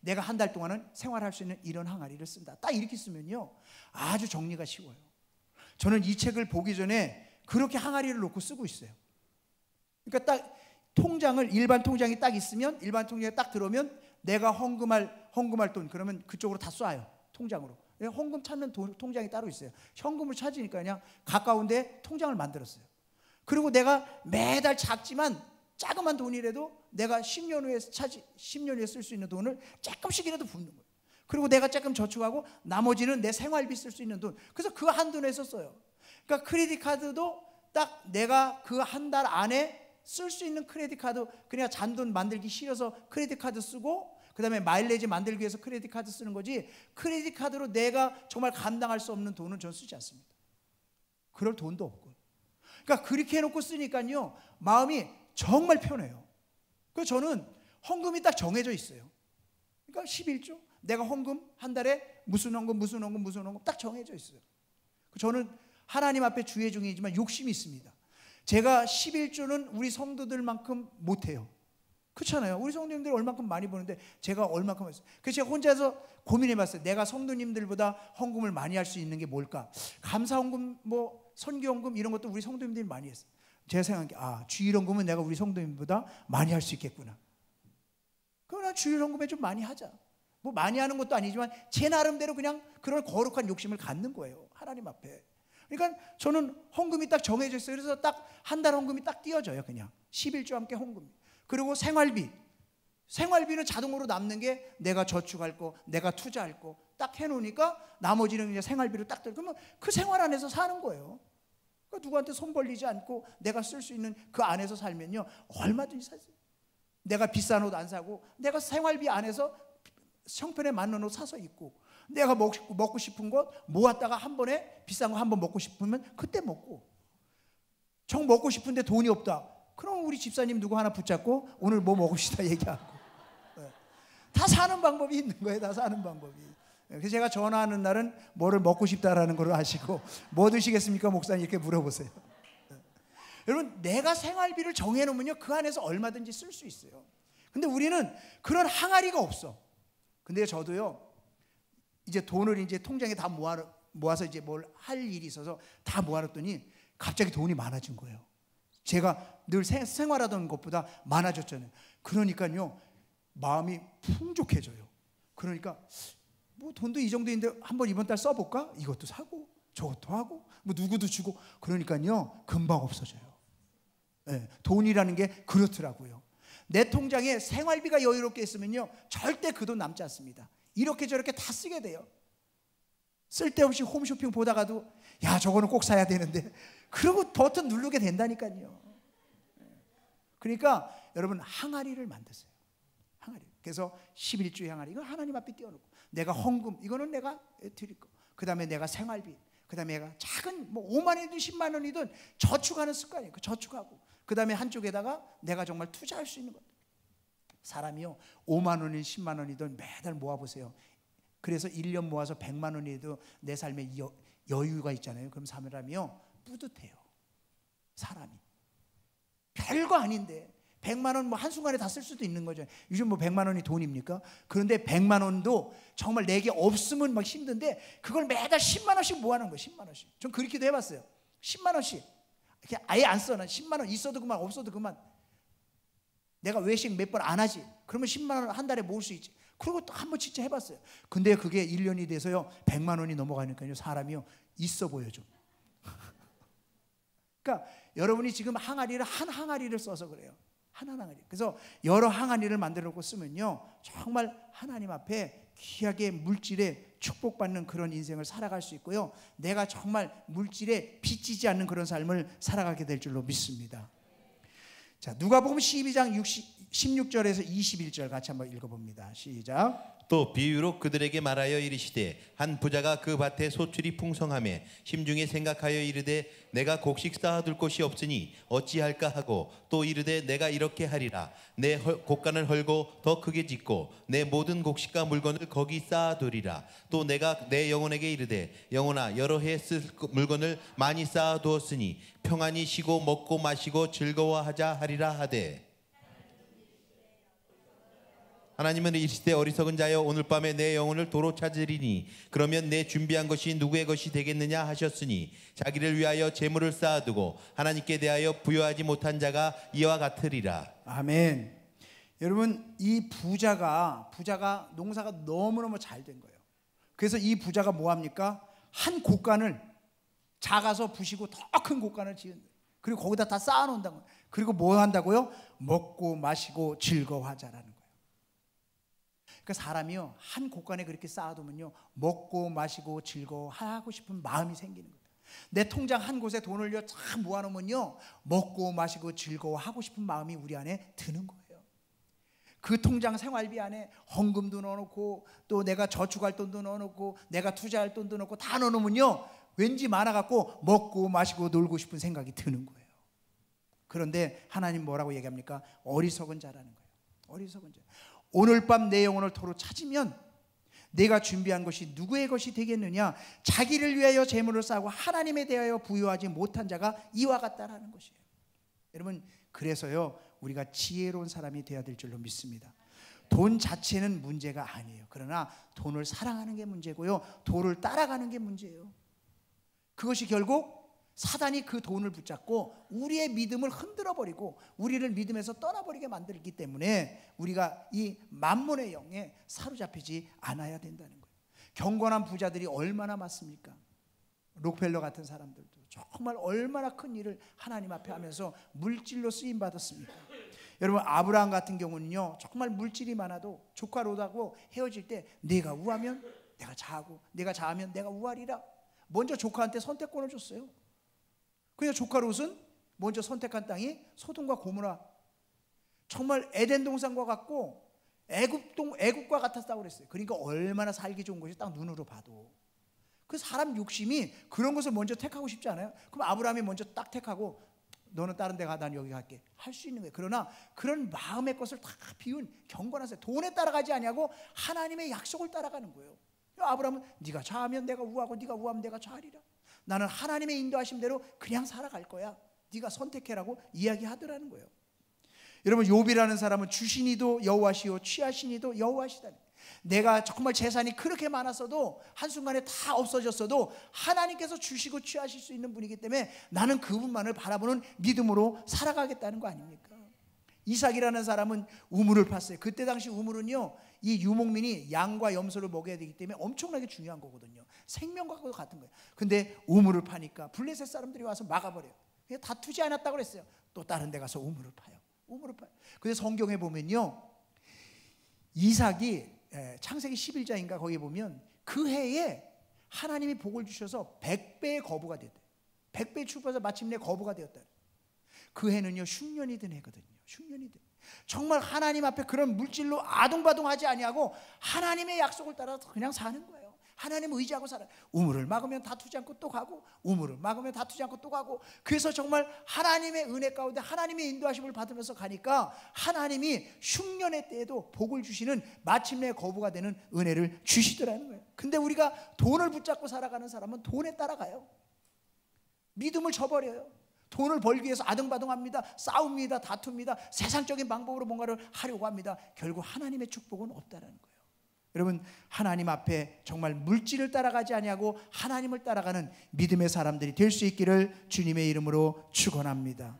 내가 한 달 동안은 생활할 수 있는 이런 항아리를 쓴다. 딱 이렇게 쓰면요 아주 정리가 쉬워요. 저는 이 책을 보기 전에 그렇게 항아리를 놓고 쓰고 있어요. 그러니까 딱 통장을, 일반 통장이 딱 있으면, 일반 통장에 딱 들어오면 내가 헌금할 돈, 그러면 그쪽으로 다 쏴요. 통장으로. 헌금 찾는 통장이 따로 있어요. 현금을 찾으니까 그냥 가까운데 통장을 만들었어요. 그리고 내가 매달 작지만 자그만 돈이라도 내가 10년 후에 쓸 수 있는 돈을 조금씩이라도 붓는 거예요. 그리고 내가 조금 저축하고 나머지는 내 생활비 쓸 수 있는 돈. 그래서 그 한돈에서 써요. 그러니까 크레딧 카드도 딱 내가 그 한 달 안에 쓸 수 있는 크레딧 카드, 그냥 잔돈 만들기 싫어서 크레딧 카드 쓰고, 그 다음에 마일리지 만들기 위해서 크레딧 카드 쓰는 거지, 크레딧 카드로 내가 정말 감당할 수 없는 돈은 전 쓰지 않습니다. 그럴 돈도 없고. 그러니까 그렇게 해놓고 쓰니까요 마음이 정말 편해요. 그래서 저는 헌금이 딱 정해져 있어요. 그러니까 11조 내가 헌금 한 달에 무슨 헌금 딱 정해져 있어요. 저는 하나님 앞에 주의 중이지만 욕심이 있습니다. 제가 11조는 우리 성도들만큼 못해요. 그렇잖아요. 우리 성도님들이 얼만큼 많이 버는데 제가 얼만큼 했어요. 그래서 제가 혼자서 고민해봤어요. 내가 성도님들보다 헌금을 많이 할 수 있는 게 뭘까? 감사헌금, 뭐 선교헌금 이런 것도 우리 성도님들이 많이 했어요. 제가 생각한 게 주일헌금은 내가 우리 성도님보다 많이 할 수 있겠구나. 그러나 주일헌금에 좀 많이 하자. 뭐 많이 하는 것도 아니지만 제 나름대로 그냥 그런 거룩한 욕심을 갖는 거예요. 하나님 앞에. 그러니까 저는 헌금이 딱 정해져 있어요. 그래서 딱 한 달 헌금이 딱 띄어져요. 그냥 11조 함께 헌금. 그리고 생활비는 자동으로 남는 게 내가 저축할 거, 내가 투자할 거 딱 해놓으니까 나머지는 그냥 생활비로 딱 들고, 그러면 그 생활 안에서 사는 거예요. 그러니까 누구한테 손 벌리지 않고 내가 쓸 수 있는 그 안에서 살면요 얼마든지 사세요. 내가 비싼 옷 안 사고 내가 생활비 안에서 형편에 맞는 옷 사서 입고, 내가 먹고 싶은 것 모았다가 한 번에 비싼 거 한 번 먹고 싶으면 그때 먹고, 정 먹고 싶은데 돈이 없다 그럼 우리 집사님 누구 하나 붙잡고 오늘 뭐 먹읍시다 얘기하고. 다 사는 방법이 있는 거예요. 다 사는 방법이. 그래서 제가 전화하는 날은 뭐를 먹고 싶다라는 걸 아시고 뭐 드시겠습니까 목사님 이렇게 물어보세요. 여러분 내가 생활비를 정해놓으면요 그 안에서 얼마든지 쓸 수 있어요. 근데 우리는 그런 항아리가 없어. 근데 저도요 이제 돈을 이제 통장에 다 모아서 이제 뭘 할 일이 있어서 다 모아놨더니 갑자기 돈이 많아진 거예요. 제가 늘 생활하던 것보다 많아졌잖아요. 그러니까요 마음이 풍족해져요. 그러니까 뭐 돈도 이 정도인데 한번 이번 달 써볼까? 이것도 사고 저것도 하고 뭐 누구도 주고, 그러니까요 금방 없어져요. 네, 돈이라는 게 그렇더라고요. 내 통장에 생활비가 여유롭게 있으면요 절대 그 돈 남지 않습니다. 이렇게 저렇게 다 쓰게 돼요. 쓸데없이 홈쇼핑 보다가도 야 저거는 꼭 사야 되는데 그러고 버튼 누르게 된다니까요. 그러니까 여러분 항아리를 만드세요. 항아리. 그래서 11조의 항아리 이거 하나님 앞에 띄워놓고, 내가 헌금 이거는 내가 드릴 거, 그 다음에 내가 생활비, 그 다음에 내가 작은 뭐 5만 원이든 10만 원이든 저축하는 습관이에요. 저축하고 그 다음에 한쪽에다가 내가 정말 투자할 수 있는 것. 사람이요 5만 원이든 10만 원이든 매달 모아보세요. 그래서 1년 모아서 100만 원이라도 내 삶에 여유가 있잖아요. 그럼 사람이요 뿌듯해요. 사람이 별거 아닌데 100만 원 뭐 한순간에 다 쓸 수도 있는 거죠. 요즘 뭐 100만 원이 돈입니까? 그런데 100만 원도 정말 내게 없으면 막 힘든데 그걸 매달 10만 원씩 모아놓은 거예요. 10만 원씩. 전 그렇게도 해봤어요. 10만 원씩 그냥 아예 안 써. 난 10만 원 있어도 그만 없어도 그만. 내가 외식 몇 번 안 하지. 그러면 10만 원 한 달에 모을 수 있지. 그리고 또 한번 진짜 해봤어요. 근데 그게 1년이 돼서요 100만 원이 넘어가니까요 사람이요 있어 보여 좀. 그러니까 여러분이 지금 항아리를 한 항아리를 써서 그래요. 한 항아리. 그래서 여러 항아리를 만들어 놓고 쓰면요 정말 하나님 앞에 귀하게 물질에 축복받는 그런 인생을 살아갈 수 있고요, 내가 정말 물질에 빚지지 않는 그런 삶을 살아가게 될 줄로 믿습니다. 자, 누가복음 12장 16절에서 21절 같이 한번 읽어봅니다. 시작. 또 비유로 그들에게 말하여 이르시되 한 부자가 그 밭에 소출이 풍성하매 심중에 생각하여 이르되 내가 곡식 쌓아둘 곳이 없으니 어찌할까 하고 또 이르되 내가 이렇게 하리라 내 곡간을 헐고 더 크게 짓고 내 모든 곡식과 물건을 거기 쌓아두리라. 또 내가 내 영혼에게 이르되 영혼아 여러 해 쓸 물건을 많이 쌓아두었으니 평안히 쉬고 먹고 마시고 즐거워하자 하리라 하되 하나님은 이르시되 어리석은 자여 오늘 밤에 내 영혼을 도로 찾으리니 그러면 내 준비한 것이 누구의 것이 되겠느냐 하셨으니 자기를 위하여 재물을 쌓아두고 하나님께 대하여 부여하지 못한 자가 이와 같으리라. 아멘. 여러분 이 부자가 농사가 너무너무 잘 된 거예요. 그래서 이 부자가 뭐 합니까? 한 곡간을 작아서 부시고 더 큰 곡간을 지은, 그리고 거기다 다 쌓아놓는다고. 그리고 뭐 한다고요? 먹고 마시고 즐거워하자라는 거예요. 그러니까 사람이요 한 곡간에 그렇게 쌓아두면요 먹고 마시고 즐거워하고 싶은 마음이 생기는 거예요. 내 통장 한 곳에 돈을요 참 모아놓으면요 먹고 마시고 즐거워하고 싶은 마음이 우리 안에 드는 거예요. 그 통장 생활비 안에 헌금도 넣어놓고 또 내가 저축할 돈도 넣어놓고 내가 투자할 돈도 넣고 다 넣어놓으면요 왠지 많아갖고 먹고 마시고 놀고 싶은 생각이 드는 거예요. 그런데 하나님 뭐라고 얘기합니까? 어리석은 자라는 거예요. 어리석은 자. 오늘 밤 내 영혼을 도로 찾으면 내가 준비한 것이 누구의 것이 되겠느냐? 자기를 위하여 재물을 쌓고 하나님에 대하여 부여하지 못한 자가 이와 같다라는 것이에요. 여러분 그래서요 우리가 지혜로운 사람이 되어야 될 줄로 믿습니다. 돈 자체는 문제가 아니에요. 그러나 돈을 사랑하는 게 문제고요, 돈을 따라가는 게 문제예요. 그것이 결국 사단이 그 돈을 붙잡고 우리의 믿음을 흔들어버리고 우리를 믿음에서 떠나버리게 만들기 때문에 우리가 이 만몬의 영에 사로잡히지 않아야 된다는 거예요. 경건한 부자들이 얼마나 많습니까? 록펠러 같은 사람들도 정말 얼마나 큰 일을 하나님 앞에 하면서 물질로 쓰임받았습니까? 여러분 아브라함 같은 경우는요 정말 물질이 많아도 조카 롯하고 헤어질 때 내가 우하면 내가 자하고 내가 자하면 내가 우하리라 먼저 조카한테 선택권을 줬어요. 그래서 조카 롯은 먼저 선택한 땅이 소돔과 고모라, 정말 에덴 동산과 같고 애국과 같았다고 그랬어요. 그러니까 얼마나 살기 좋은 것이 딱 눈으로 봐도. 그 사람 욕심이 그런 것을 먼저 택하고 싶지 않아요? 그럼 아브라함이 먼저 딱 택하고 너는 다른 데 가, 난 여기 갈게 할 수 있는 거예요. 그러나 그런 마음의 것을 다 비운 경건한 사람, 돈에 따라가지 아니하고 하나님의 약속을 따라가는 거예요. 아브라함은 네가 좌하면 내가 우하고 네가 우하면 내가 좌하리라. 나는 하나님의 인도하심대로 그냥 살아갈 거야. 네가 선택해라고 이야기하더라는 거예요. 여러분 욥이라는 사람은 주시니도 여호와시요 취하시니도 여호와시다. 내가 정말 재산이 그렇게 많았어도 한순간에 다 없어졌어도 하나님께서 주시고 취하실 수 있는 분이기 때문에 나는 그분만을 바라보는 믿음으로 살아가겠다는 거 아닙니까? 이삭이라는 사람은 우물을 팠어요. 그때 당시 우물은요 이 유목민이 양과 염소를 먹여야 되기 때문에 엄청나게 중요한 거거든요. 생명과 같은 거예요. 근데 우물을 파니까 블레셋 사람들이 와서 막아버려요. 다투지 않았다고 그랬어요. 또 다른 데 가서 우물을 파요. 우물을 파요. 근데 성경에 보면요 이삭이 창세기 11장인가 거기에 보면 그 해에 하나님이 복을 주셔서 100배의 거부가 됐대요. 100배의 축복해서 마침내 거부가 되었다. 그 해는요 흉년이 든 해거든요. 흉년이 든. 정말 하나님 앞에 그런 물질로 아동바동하지 아니하고 하나님의 약속을 따라서 그냥 사는 거예요. 하나님 의지하고 살아요. 우물을 막으면 다투지 않고 또 가고 우물을 막으면 다투지 않고 또 가고. 그래서 정말 하나님의 은혜 가운데 하나님의 인도하심을 받으면서 가니까 하나님이 흉년의 때에도 복을 주시는 마침내 거부가 되는 은혜를 주시더라는 거예요. 근데 우리가 돈을 붙잡고 살아가는 사람은 돈에 따라가요. 믿음을 저버려요. 돈을 벌기 위해서 아등바등합니다. 싸웁니다. 다툽니다. 세상적인 방법으로 뭔가를 하려고 합니다. 결국 하나님의 축복은 없다는 거예요. 여러분 하나님 앞에 정말 물질을 따라가지 아니하고 하나님을 따라가는 믿음의 사람들이 될 수 있기를 주님의 이름으로 축원합니다.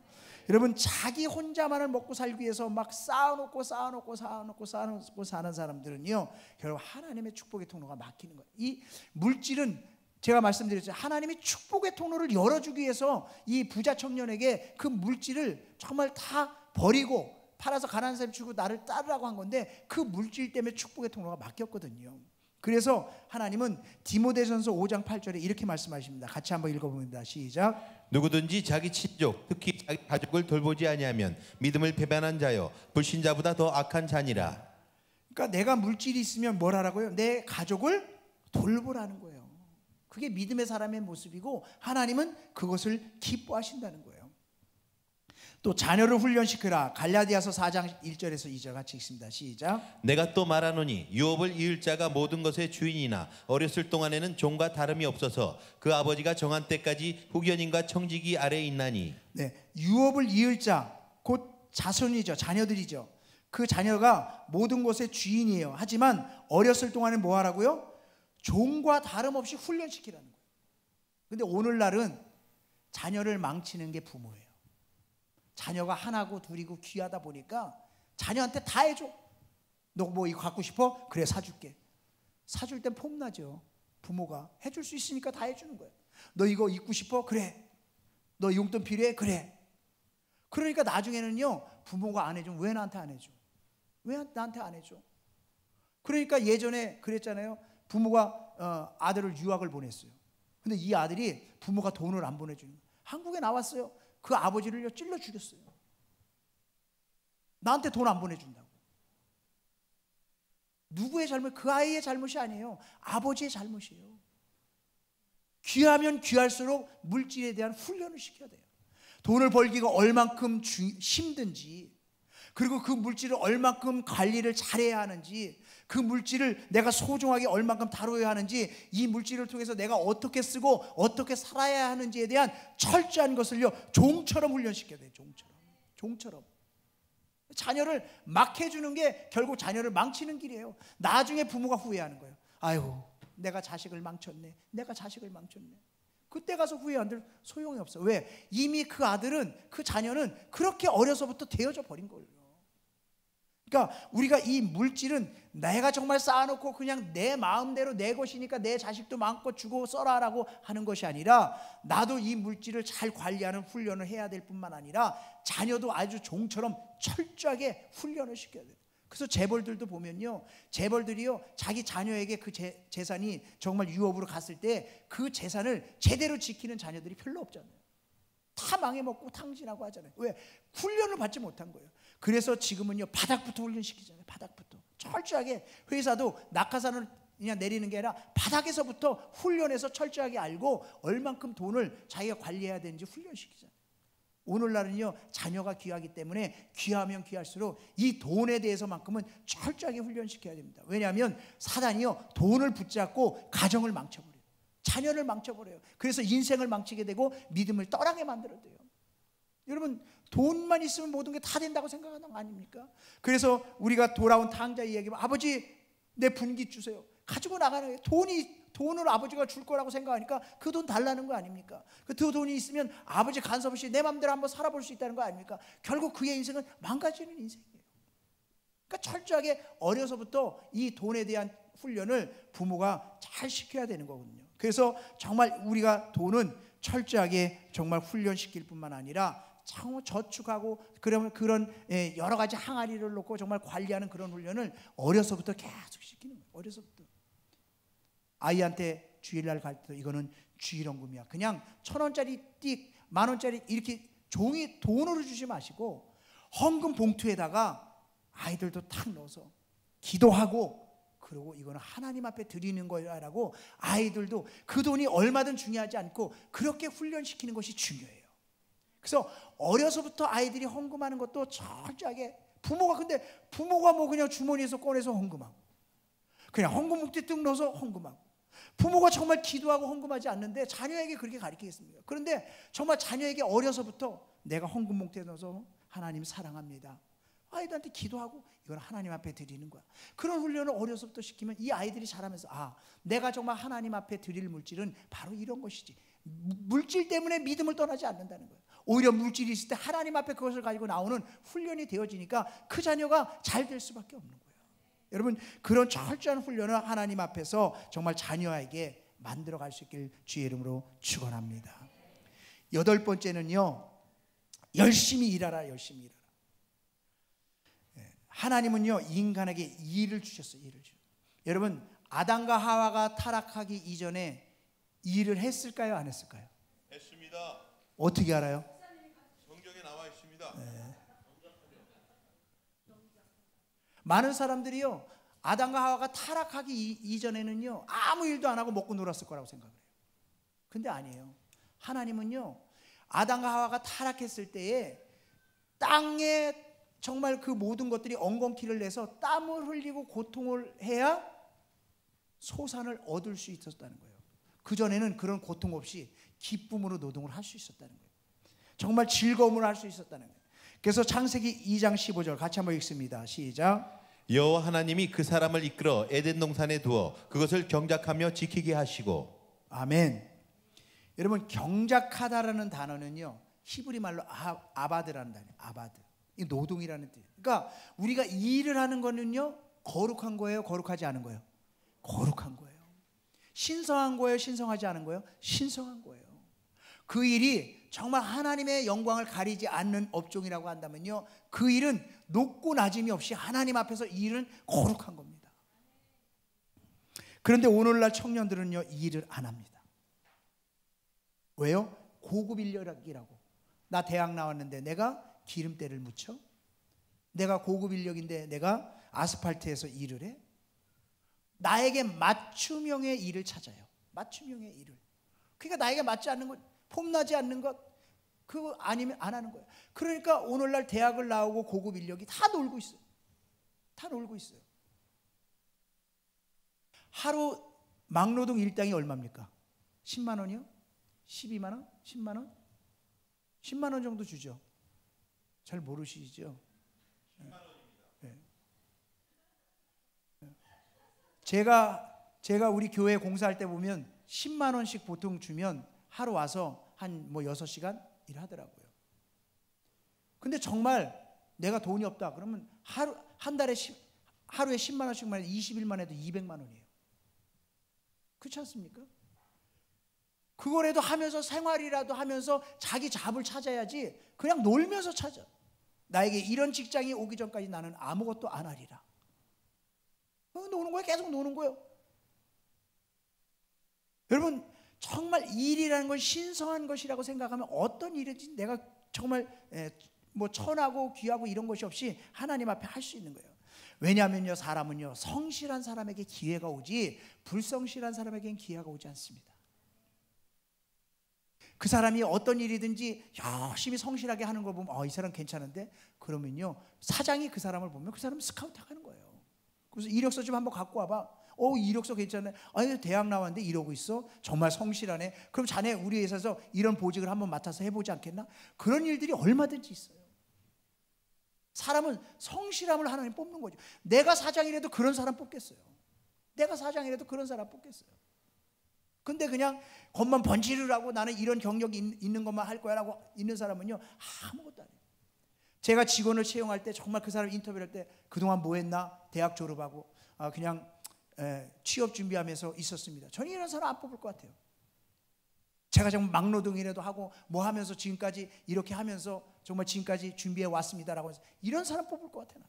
여러분, 자기 혼자만을 먹고 살기 위해서 막 쌓아놓고 사는 사람들은요, 결국 하나님의 축복의 통로가 막히는 거예요. 이 물질은 제가 말씀드렸죠. 하나님이 축복의 통로를 열어주기 위해서 이 부자 청년에게 그 물질을 정말 다 버리고 팔아서 가난한 사람 주고 나를 따르라고 한 건데, 그 물질 때문에 축복의 통로가 막혔거든요. 그래서 하나님은 디모데전서 5장 8절에 이렇게 말씀하십니다. 같이 한번 읽어봅니다. 시작. 누구든지 자기 친족 특히 자기 가족을 돌보지 아니하면 믿음을 배반한 자요 불신자보다 더 악한 자니라. 그러니까 내가 물질이 있으면 뭘 하라고요? 내 가족을 돌보라는 거예요. 그게 믿음의 사람의 모습이고, 하나님은 그것을 기뻐하신다는 거예요. 또 자녀를 훈련시키라. 갈라디아서 4장 1절에서 2절 같이 읽습니다. 시작. 내가 또 말하노니 유업을 이을 자가 모든 것의 주인이나 어렸을 동안에는 종과 다름이 없어서 그 아버지가 정한 때까지 후견인과 청지기 아래에 있나니. 네, 유업을 이을 자, 곧 자손이죠. 자녀들이죠. 그 자녀가 모든 것의 주인이에요. 하지만 어렸을 동안에 뭐 하라고요? 종과 다름없이 훈련시키라는 거예요. 근데 오늘날은 자녀를 망치는 게 부모예요. 자녀가 하나고 둘이고 귀하다 보니까 자녀한테 다 해줘. 너 뭐 이거 갖고 싶어? 그래, 사줄게. 사줄 땐 폼나죠. 부모가 해줄 수 있으니까 다 해주는 거예요. 너 이거 입고 싶어? 그래. 너 용돈 필요해? 그래. 그러니까 나중에는요, 부모가 안 해주면 왜 나한테 안 해줘? 왜 나한테 안 해줘? 그러니까 예전에 그랬잖아요. 부모가 아들을 유학을 보냈어요. 근데 이 아들이 부모가 돈을 안 보내주는 거예요. 한국에 나왔어요. 그 아버지를 찔러 죽였어요. 나한테 돈 안 보내준다고. 누구의 잘못? 그 아이의 잘못이 아니에요. 아버지의 잘못이에요. 귀하면 귀할수록 물질에 대한 훈련을 시켜야 돼요. 돈을 벌기가 얼만큼 힘든지, 그리고 그 물질을 얼만큼 관리를 잘해야 하는지, 그 물질을 내가 소중하게 얼만큼 다뤄야 하는지, 이 물질을 통해서 내가 어떻게 쓰고 어떻게 살아야 하는지에 대한 철저한 것을요, 종처럼 훈련시켜야 돼요. 종처럼. 자녀를 막 해주는 게 결국 자녀를 망치는 길이에요. 나중에 부모가 후회하는 거예요. 아이고, 내가 자식을 망쳤네. 그때 가서 후회 안 들 소용이 없어. 왜? 이미 그 아들은, 그 자녀는 그렇게 어려서부터 되어져 버린 거예요. 그러니까 우리가 이 물질은 내가 정말 쌓아놓고 그냥 내 마음대로 내 것이니까 내 자식도 마음껏 주고 써라라고 하는 것이 아니라, 나도 이 물질을 잘 관리하는 훈련을 해야 될 뿐만 아니라 자녀도 아주 종처럼 철저하게 훈련을 시켜야 돼요. 그래서 재벌들도 보면요, 재벌들이요, 자기 자녀에게 그 재산이 정말 유업으로 갔을 때 그 재산을 제대로 지키는 자녀들이 별로 없잖아요. 다 망해먹고 탕진하고 하잖아요. 왜? 훈련을 받지 못한 거예요. 그래서 지금은요, 바닥부터 훈련시키잖아요. 바닥부터 철저하게. 회사도 낙하산을 그냥 내리는 게 아니라 바닥에서부터 훈련해서 철저하게 알고 얼만큼 돈을 자기가 관리해야 되는지 훈련시키잖아요. 오늘날은요, 자녀가 귀하기 때문에 귀하면 귀할수록 이 돈에 대해서만큼은 철저하게 훈련시켜야 됩니다. 왜냐하면 사단이요, 돈을 붙잡고 가정을 망쳐버려요. 자녀를 망쳐버려요. 그래서 인생을 망치게 되고 믿음을 떠나게 만들어줘요. 여러분, 돈만 있으면 모든 게 다 된다고 생각하는 거 아닙니까? 그래서 우리가 돌아온 탕자 이야기하면, 아버지 내 분기 주세요. 가지고 나가는 거예요. 돈을 아버지가 줄 거라고 생각하니까 그 돈 달라는 거 아닙니까? 그 돈이 있으면 아버지 간섭 없이 내 마음대로 한번 살아볼 수 있다는 거 아닙니까? 결국 그의 인생은 망가지는 인생이에요. 그러니까 철저하게 어려서부터 이 돈에 대한 훈련을 부모가 잘 시켜야 되는 거거든요. 그래서 정말 우리가 돈은 철저하게 정말 훈련시킬 뿐만 아니라 정말 저축하고 그런 여러 가지 항아리를 놓고 정말 관리하는 그런 훈련을 어려서부터 계속 시키는 거예요. 어려서부터. 아이한테 주일날 갈 때도 이거는 주일헌금이야. 그냥 1,000원짜리 띡, 10,000원짜리 이렇게 종이 돈으로 주지 마시고 헌금 봉투에다가 아이들도 탁 넣어서 기도하고, 그리고 이거는 하나님 앞에 드리는 거야라고 아이들도 그 돈이 얼마든 중요하지 않고 그렇게 훈련시키는 것이 중요해요. 그래서 어려서부터 아이들이 헌금하는 것도 철저하게, 부모가 뭐 그냥 주머니에서 꺼내서 헌금하고, 그냥 헌금 목대 뜩 넣어서 헌금하고, 부모가 정말 기도하고 헌금하지 않는데 자녀에게 그렇게 가르치겠습니까? 그런데 정말 자녀에게 어려서부터 내가 헌금 목대에 넣어서 하나님 사랑합니다, 아이들한테 기도하고 이건 하나님 앞에 드리는 거야. 그런 훈련을 어려서부터 시키면 이 아이들이 자라면서, 아, 내가 정말 하나님 앞에 드릴 물질은 바로 이런 것이지. 물질 때문에 믿음을 떠나지 않는다는 거예요. 오히려 물질이 있을 때 하나님 앞에 그것을 가지고 나오는 훈련이 되어지니까 그 자녀가 잘 될 수밖에 없는 거예요. 여러분, 그런 철저한 훈련을 하나님 앞에서 정말 자녀에게 만들어갈 수 있길 주의 이름으로 축원합니다. 8번째는요, 열심히 일하라. 열심히 일하라. 하나님은요, 인간에게 일을 주셨어요. 일을 주셨어요. 여러분, 아담과 하와가 타락하기 이전에 일을 했을까요? 안 했을까요? 했습니다. 어떻게 알아요? 성경에 나와 있습니다. 많은 사람들이요, 아담과 하와가 타락하기 이전에는요, 아무 일도 안 하고 먹고 놀았을 거라고 생각을 해요. 근데 아니에요. 하나님은요, 아담과 하와가 타락했을 때에 땅에 정말 그 모든 것들이 엉겅퀴를 내서 땀을 흘리고 고통을 해야 소산을 얻을 수 있었다는 거예요. 그전에는 그런 고통 없이 기쁨으로 노동을 할 수 있었다는 거예요. 정말 즐거움을 할 수 있었다는 거예요. 그래서 창세기 2장 15절 같이 한번 읽습니다. 시작. 여호와 하나님이 그 사람을 이끌어 에덴 동산에 두어 그것을 경작하며 지키게 하시고. 아멘. 여러분, 경작하다라는 단어는요, 히브리 말로 아바드라는 단어예요. 아바드. 이 노동이라는 뜻. 그러니까 우리가 일을 하는 거는요, 거룩한 거예요, 거룩하지 않은 거예요? 거룩한 거예요. 신성한 거예요, 신성하지 않은 거예요? 신성한 거예요. 그 일이 정말 하나님의 영광을 가리지 않는 업종이라고 한다면요, 그 일은 높고 낮음이 없이 하나님 앞에서 이 일은 거룩한 겁니다. 그런데 오늘날 청년들은요, 이 일을 안 합니다. 왜요? 고급 인력이라고. 나 대학 나왔는데 내가 기름때를 묻혀? 내가 고급 인력인데 내가 아스팔트에서 일을 해? 나에게 맞춤형의 일을 찾아요. 맞춤형의 일을. 그러니까 나에게 맞지 않는 것, 폼나지 않는 것, 그거 아니면 안 하는 거예요. 그러니까 오늘날 대학을 나오고 고급 인력이 다 놀고 있어요. 다 놀고 있어요. 하루 막노동 일당이 얼마입니까? 10만 원이요? 12만 원? 10만 원? 10만 원 정도 주죠. 잘 모르시죠? 10만 원입니다. 네. 제가 우리 교회 공사할 때 보면 10만 원씩 보통 주면 하루 와서 한 6시간 일하더라고요. 근데 정말 내가 돈이 없다 그러면 한 달에 하루에 10만 원씩만 해도 20일만 해도 200만 원이에요. 그렇지 않습니까? 그거라도 하면서 생활이라도 하면서 자기 잡을 찾아야지 그냥 놀면서 찾아. 나에게 이런 직장이 오기 전까지 나는 아무것도 안 하리라. 노는 거예요. 계속 노는 거예요. 여러분, 정말 일이라는 건 신성한 것이라고 생각하면 어떤 일인지 내가 정말 뭐 천하고 귀하고 이런 것이 없이 하나님 앞에 할 수 있는 거예요. 왜냐하면요, 사람은요, 성실한 사람에게 기회가 오지 불성실한 사람에게는 기회가 오지 않습니다. 그 사람이 어떤 일이든지 열심히 성실하게 하는 걸 보면 이 사람 괜찮은데? 그러면요, 사장이 그 사람을 보면 그 사람을 스카우트하는 거예요. 그래서 이력서 좀 한번 갖고 와봐. 이력서 괜찮네. 아니, 대학 나왔는데 이러고 있어? 정말 성실하네. 그럼 자네 우리 회사에서 이런 보직을 한번 맡아서 해보지 않겠나? 그런 일들이 얼마든지 있어요. 사람은 성실함을 하나님 뽑는 거죠. 내가 사장이라도 그런 사람 뽑겠어요. 내가 사장이라도 그런 사람 뽑겠어요. 근데 그냥 겉만 번지르 하고 나는 이런 경력이 있는 것만 할 거야 라고 있는 사람은요, 아무것도 안 해요. 제가 직원을 채용할 때 정말 그 사람 인터뷰를 할 때 그동안 뭐 했나? 대학 졸업하고 그냥 취업 준비하면서 있었습니다. 저는 이런 사람 안 뽑을 것 같아요. 제가 정말 막노동이라도 하고 뭐 하면서 지금까지 이렇게 하면서 정말 지금까지 준비해 왔습니다라고 해서 이런 사람 뽑을 것 같아요.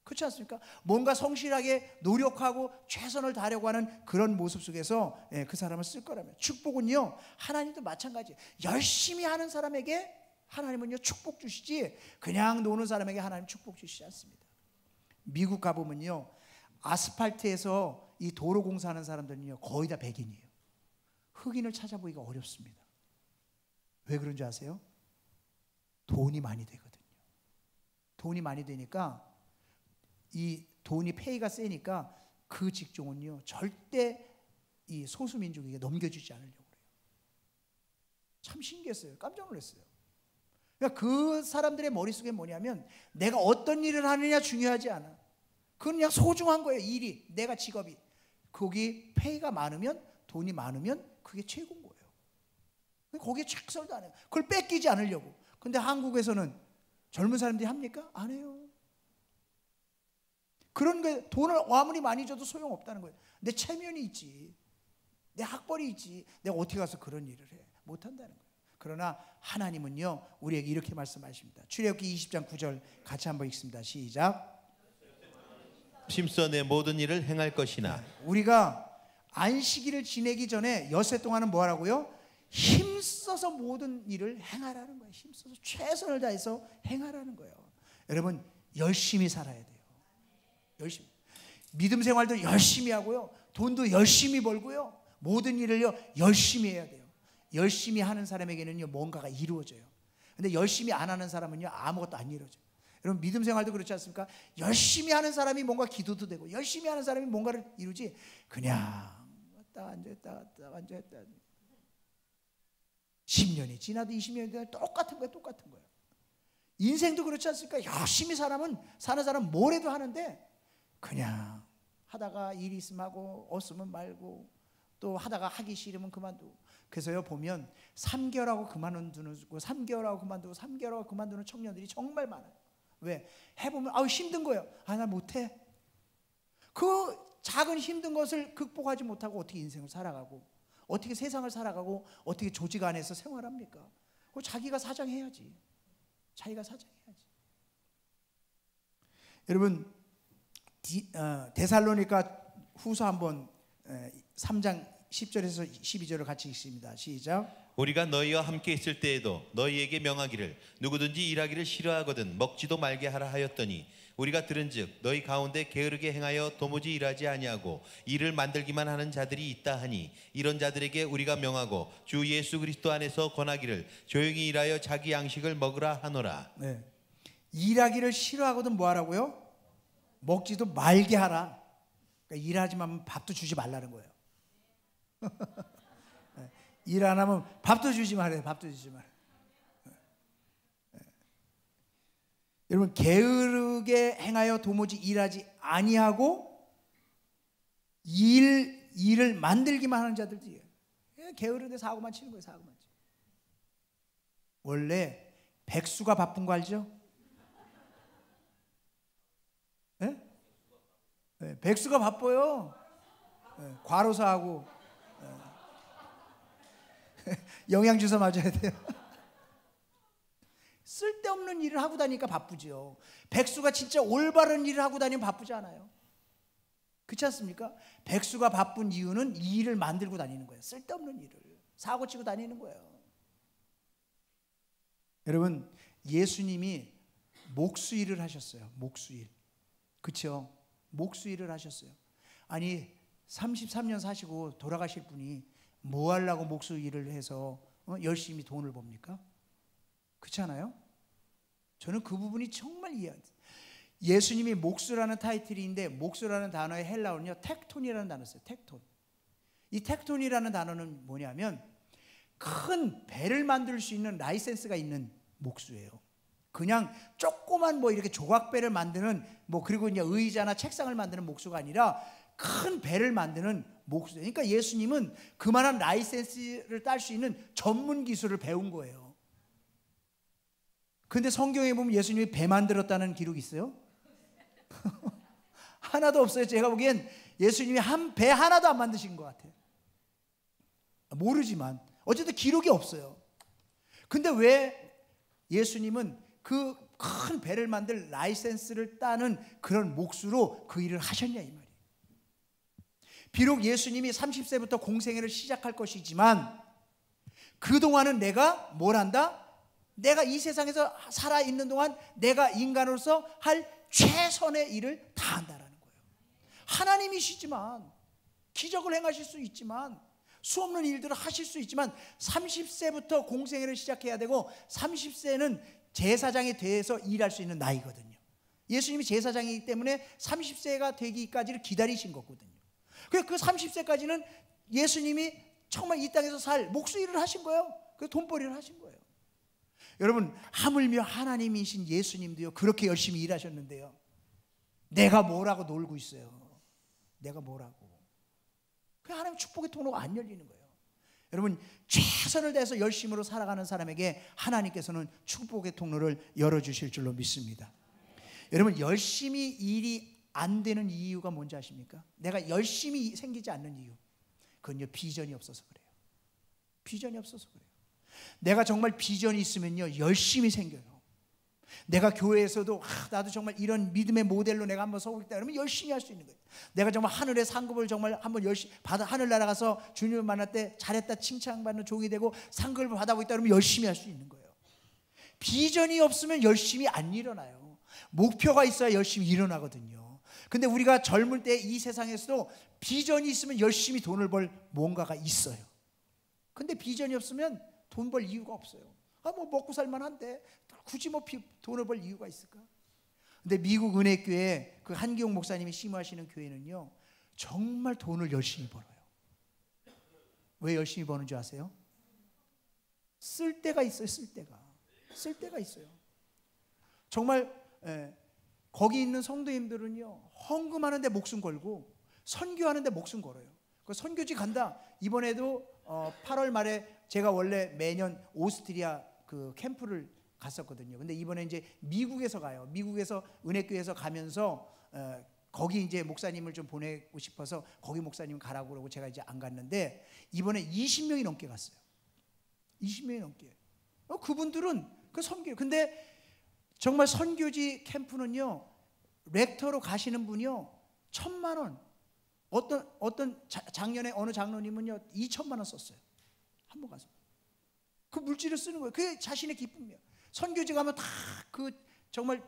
그렇지 않습니까? 뭔가 성실하게 노력하고 최선을 다하려고 하는 그런 모습 속에서 그 사람을 쓸 거라면, 축복은요, 하나님도 마찬가지예요. 열심히 하는 사람에게 하나님은요 축복 주시지 그냥 노는 사람에게 하나님 축복 주시지 않습니다. 미국 가보면요, 아스팔트에서 이 도로 공사하는 사람들은요 거의 다 백인이에요. 흑인을 찾아보기가 어렵습니다. 왜 그런 줄 아세요? 돈이 많이 되거든요. 돈이 많이 되니까, 이 돈이 페이가 세니까 그 직종은요 절대 이 소수민족에게 넘겨주지 않으려고 그래요. 참 신기했어요. 깜짝 놀랐어요. 그러니까 그 사람들의 머릿속에 뭐냐면 내가 어떤 일을 하느냐 중요하지 않아. 그건 그냥 소중한 거예요. 일이, 내가 직업이. 거기 페이가 많으면, 돈이 많으면 그게 최고인 거예요. 거기에 착설도 안 해요. 그걸 뺏기지 않으려고. 근데 한국에서는 젊은 사람들이 합니까? 안 해요. 그런 게 돈을 아무리 많이 줘도 소용없다는 거예요. 내 체면이 있지, 내 학벌이 있지, 내가 어떻게 가서 그런 일을 해? 못한다는 거예요. 그러나 하나님은요, 우리에게 이렇게 말씀하십니다. 출애굽기 20장 9절 같이 한번 읽습니다. 시작. 심써 내 모든 일을 행할 것이나. 우리가 안식일을 지내기 전에 엿새 동안은 뭐 하라고요? 힘써서 모든 일을 행하라는 거예요. 힘써서 최선을 다해서 행하라는 거예요. 여러분, 열심히 살아야 돼요. 열심히. 믿음 생활도 열심히 하고요, 돈도 열심히 벌고요, 모든 일을요 열심히 해야 돼요. 열심히 하는 사람에게는요 뭔가가 이루어져요. 근데 열심히 안 하는 사람은요 아무것도 안 이루어져요. 여러분, 믿음 생활도 그렇지 않습니까? 열심히 하는 사람이 뭔가 기도도 되고, 열심히 하는 사람이 뭔가를 이루지, 그냥 왔다 앉았다 왔다 앉았다 10년이 지나도 20년이 지나도 똑같은 거예요. 똑같은 거예요. 인생도 그렇지 않습니까? 열심히 사는 사람 뭘 해도 하는데 그냥 하다가 일이 있으면 하고 없으면 말고, 또 하다가 하기 싫으면 그만두고. 그래서요 보면 3개월하고 그만두고 3개월하고 그만두고 3개월하고 그만두는 청년들이 정말 많아요. 왜? 해보면 아우 힘든 거예요. 아, 나 못해. 그 작은 힘든 것을 극복하지 못하고 어떻게 인생을 살아가고, 어떻게 세상을 살아가고, 어떻게 조직 안에서 생활합니까? 그거 자기가 사장해야지. 자기가 사장해야지. 여러분, 데살로니가 후서 한번 3장 10절에서 12절을 같이 읽습니다. 시작. 우리가 너희와 함께 있을 때에도 너희에게 명하기를 누구든지 일하기를 싫어하거든 먹지도 말게 하라 하였더니, 우리가 들은즉 너희 가운데 게으르게 행하여 도무지 일하지 아니하고 일을 만들기만 하는 자들이 있다 하니, 이런 자들에게 우리가 명하고 주 예수 그리스도 안에서 권하기를 조용히 일하여 자기 양식을 먹으라 하노라. 네. 일하기를 싫어하거든 뭐 하라고요? 먹지도 말게 하라. 그러니까 일하지만 밥도 주지 말라는 거예요. 일 안 하면 밥도 주지 말아요. 밥도 주지 말아요. 여러분, 게으르게 행하여 도무지 일하지 아니하고 일을 만들기만 하는 자들이에요. 게으르게 사고만 치는 거예요. 사고만 치는. 원래 백수가 바쁜 거 알죠? 네? 네, 백수가 바빠요. 네, 과로사하고 영양주사 맞아야 돼요. 쓸데없는 일을 하고 다니니까 바쁘죠. 백수가 진짜 올바른 일을 하고 다니면 바쁘지 않아요? 그렇지 않습니까? 백수가 바쁜 이유는 이 일을 만들고 다니는 거예요. 쓸데없는 일을 사고치고 다니는 거예요. 여러분, 예수님이 목수일을 하셨어요. 목수일. 그렇죠? 목수일을 하셨어요. 아니 33년 사시고 돌아가실 분이 뭐 하려고 목수일을 해서 열심히 돈을 법니까? 그렇지 않아요? 저는 그 부분이 정말 이해해요. 예수님이 목수라는 타이틀인데, 목수라는 단어의 헬라어는요 텍톤이라는 단어를 써요. 텍톤. 이 텍톤이라는 단어는 뭐냐면 큰 배를 만들 수 있는 라이센스가 있는 목수예요. 그냥 조그만 뭐 이렇게 조각배를 만드는 뭐, 그리고 이제 의자나 책상을 만드는 목수가 아니라 큰 배를 만드는 목수예요. 그러니까 예수님은 그만한 라이센스를 딸 수 있는 전문 기술을 배운 거예요. 근데 성경에 보면 예수님이 배 만들었다는 기록이 있어요? 하나도 없어요. 제가 보기엔 예수님이 배 하나도 안 만드신 것 같아요. 모르지만 어쨌든 기록이 없어요. 근데 왜 예수님은 그 큰 배를 만들 라이센스를 따는 그런 목수로 그 일을 하셨냐 이 말이에요. 비록 예수님이 30세부터 공생애를 시작할 것이지만 그동안은 내가 뭘 한다? 내가 이 세상에서 살아있는 동안 내가 인간으로서 할 최선의 일을 다 한다라는 거예요. 하나님이시지만, 기적을 행하실 수 있지만, 수없는 일들을 하실 수 있지만 30세부터 공생애를 시작해야 되고 30세는 제사장이 돼서 일할 수 있는 나이거든요. 예수님이 제사장이기 때문에 30세가 되기까지를 기다리신 거거든요. 그 30세까지는 예수님이 정말 이 땅에서 살 목수일을 하신 거예요. 그 돈벌이를 하신 거예요. 여러분, 하물며 하나님이신 예수님도요 그렇게 열심히 일하셨는데요, 내가 뭐라고 놀고 있어요. 내가 뭐라고. 그 하나님 축복의 통로가 안 열리는 거예요. 여러분 최선을 다해서 열심으로 살아가는 사람에게 하나님께서는 축복의 통로를 열어주실 줄로 믿습니다. 여러분 열심히 일이 안 되는 이유가 뭔지 아십니까? 내가 열심히 생기지 않는 이유, 그건요 비전이 없어서 그래요. 비전이 없어서 그래요. 내가 정말 비전이 있으면요 열심히 생겨요. 내가 교회에서도 나도 정말 이런 믿음의 모델로 내가 한번 서보겠다 그러면 열심히 할 수 있는 거예요. 내가 정말 하늘의 상급을 정말 한번 열심히 받아 하늘나라 가서 주님을 만날 때 잘했다 칭찬받는 종이 되고 상급을 받아보겠다 그러면 열심히 할 수 있는 거예요. 비전이 없으면 열심히 안 일어나요. 목표가 있어야 열심히 일어나거든요. 근데 우리가 젊을 때 이 세상에서도 비전이 있으면 열심히 돈을 벌 뭔가가 있어요. 근데 비전이 없으면 돈 벌 이유가 없어요. 뭐 먹고 살만한데 굳이 뭐 돈을 벌 이유가 있을까? 근데 미국 은혜교회 그 한기용 목사님이 심호하시는 교회는요 정말 돈을 열심히 벌어요. 왜 열심히 버는 줄 아세요? 쓸 때가 있어요. 쓸 때가 있어요. 정말 거기 있는 성도님들은요 헌금하는데 목숨 걸고 선교하는데 목숨 걸어요. 그 선교지 간다. 이번에도 8월 말에 제가 원래 매년 오스트리아 그 캠프를 갔었거든요. 근데 이번에 이제 미국에서 가요. 미국에서 은혜교회에서 가면서 거기 이제 목사님을 좀 보내고 싶어서 거기 목사님 가라고 그러고 제가 이제 안 갔는데 이번에 20명이 넘게 갔어요. 20명이 넘게. 그분들은 그 선교. 근데 정말 선교지 캠프는요 렉터로 가시는 분이요 1,000만 원. 어떤 작년에 어느 장로님은요 2,000만 원 썼어요. 한 번 가서. 그 물질을 쓰는 거예요. 그게 자신의 기쁨이에요. 선교지 가면 다 그 정말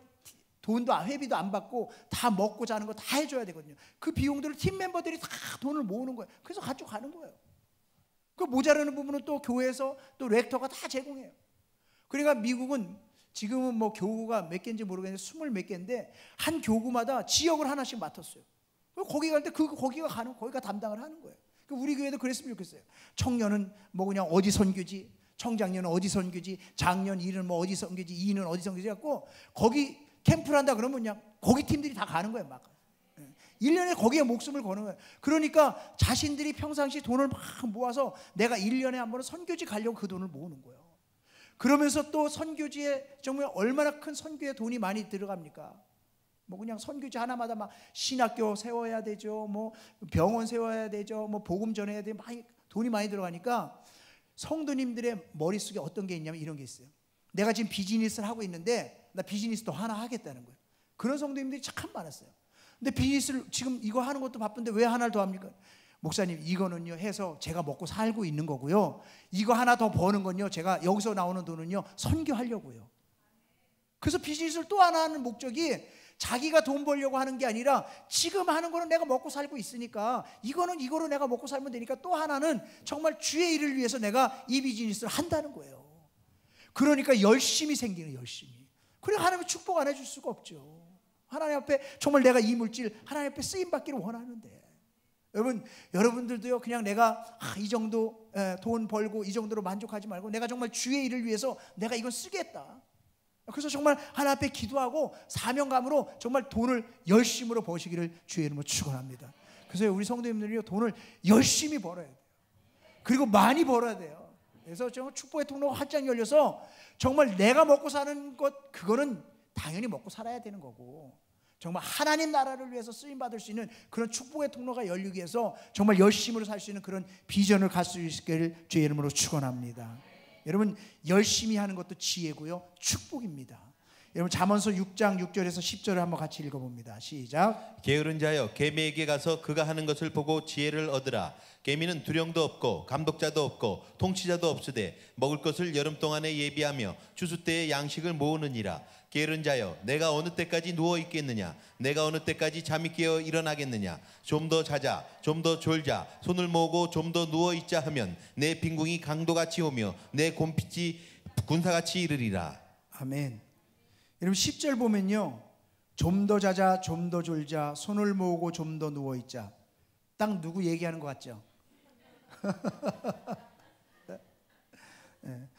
돈도 회비도 안 받고 다 먹고 자는 거 다 해줘야 되거든요. 그 비용들을 팀 멤버들이 다 돈을 모으는 거예요. 그래서 가져가는 거예요. 그 모자라는 부분은 또 교회에서 또 렉터가 다 제공해요. 그러니까 미국은 지금은 뭐 교구가 몇 개인지 모르겠는데 20 몇 개인데 한 교구마다 지역을 하나씩 맡았어요. 거기 갈 때 거기가 담당을 하는 거예요. 우리 교회도 그랬으면 좋겠어요. 청년은 뭐 그냥 어디 선교지, 청장년은 어디 선교지, 장년 1은 뭐 어디 선교지, 2는 어디 선교지 갖고 거기 캠프를 한다 그러면 그냥 거기 팀들이 다 가는 거예요. 막 1년에 거기에 목숨을 거는 거예요. 그러니까 자신들이 평상시 돈을 막 모아서 내가 1년에 한 번은 선교지 가려고 그 돈을 모으는 거예요. 그러면서 또 선교지에 정말 얼마나 큰 선교에 돈이 많이 들어갑니까? 뭐 그냥 선교지 하나마다 막 신학교 세워야 되죠, 뭐 병원 세워야 되죠, 뭐 복음 전해야 되죠, 돈이 많이 들어가니까 성도님들의 머릿속에 어떤 게 있냐면 이런 게 있어요. 내가 지금 비즈니스를 하고 있는데 나 비즈니스도 하나 하겠다는 거예요. 그런 성도님들이 참 많았어요. 근데 비즈니스를 지금 이거 하는 것도 바쁜데 왜 하나를 더 합니까? 목사님 이거는요 해서 제가 먹고 살고 있는 거고요. 이거 하나 더 버는 건요 제가 여기서 나오는 돈은요 선교하려고요. 그래서 비즈니스를 또 하나 하는 목적이 자기가 돈 벌려고 하는 게 아니라 지금 하는 거는 내가 먹고 살고 있으니까 이거로 내가 먹고 살면 되니까 또 하나는 정말 주의 일을 위해서 내가 이 비즈니스를 한다는 거예요. 그러니까 열심히 생기는 열심히. 그러니까 하나님은 축복 안 해줄 수가 없죠. 하나님 앞에 정말 내가 이 물질 하나님 앞에 쓰임 받기를 원하는데 여러분들도요 그냥 내가 이 정도 돈 벌고 이 정도로 만족하지 말고 내가 정말 주의 일을 위해서 내가 이건 쓰겠다. 그래서 정말 하나님 앞에 기도하고 사명감으로 정말 돈을 열심으로 버시기를 주의 이름으로 축원합니다. 그래서 우리 성도님들이요 돈을 열심히 벌어야 돼요. 그리고 많이 벌어야 돼요. 그래서 정말 축복의 통로가 활짝 열려서 정말 내가 먹고 사는 것 그거는 당연히 먹고 살아야 되는 거고 정말 하나님 나라를 위해서 쓰임 받을 수 있는 그런 축복의 통로가 열리기 위해서 정말 열심으로 살 수 있는 그런 비전을 갖을 수 있기를 주의 이름으로 축원합니다. 여러분 열심히 하는 것도 지혜고요 축복입니다. 여러분 잠언서 6장 6절에서 10절을 한번 같이 읽어봅니다. 시작. 게으른 자여 개미에게 가서 그가 하는 것을 보고 지혜를 얻으라. 개미는 두령도 없고 감독자도 없고 통치자도 없으되 먹을 것을 여름 동안에 예비하며 추수 때에 양식을 모으느니라. 게으른 자여 내가 어느 때까지 누워 있겠느냐. 내가 어느 때까지 잠이 깨어 일어나겠느냐. 좀 더 자자 좀 더 졸자 손을 모으고 좀 더 누워 있자 하면 내 빈궁이 강도같이 오며 내 곰pit이 군사같이 이르리라. 아멘. 여러분 10절 보면요 좀 더 자자 좀 더 졸자 손을 모으고 좀 더 누워 있자. 딱 누구 얘기하는 것 같죠?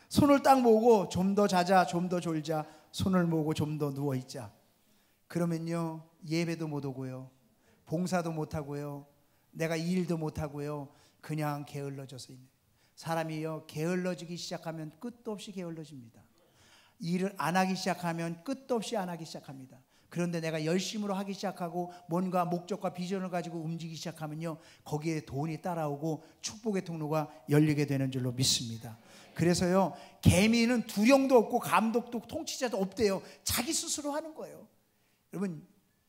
손을 딱 모으고 좀 더 자자 좀 더 졸자 손을 모으고 좀 더 누워 있자. 그러면요 예배도 못 오고요 봉사도 못 하고요 내가 일도 못 하고요 그냥 게을러져서 있는. 사람이요 게을러지기 시작하면 끝도 없이 게을러집니다. 일을 안 하기 시작하면 끝도 없이 안 하기 시작합니다. 그런데 내가 열심으로 하기 시작하고 뭔가 목적과 비전을 가지고 움직이기 시작하면요 거기에 돈이 따라오고 축복의 통로가 열리게 되는 줄로 믿습니다. 그래서요 개미는 두령도 없고 감독도 통치자도 없대요. 자기 스스로 하는 거예요. 여러분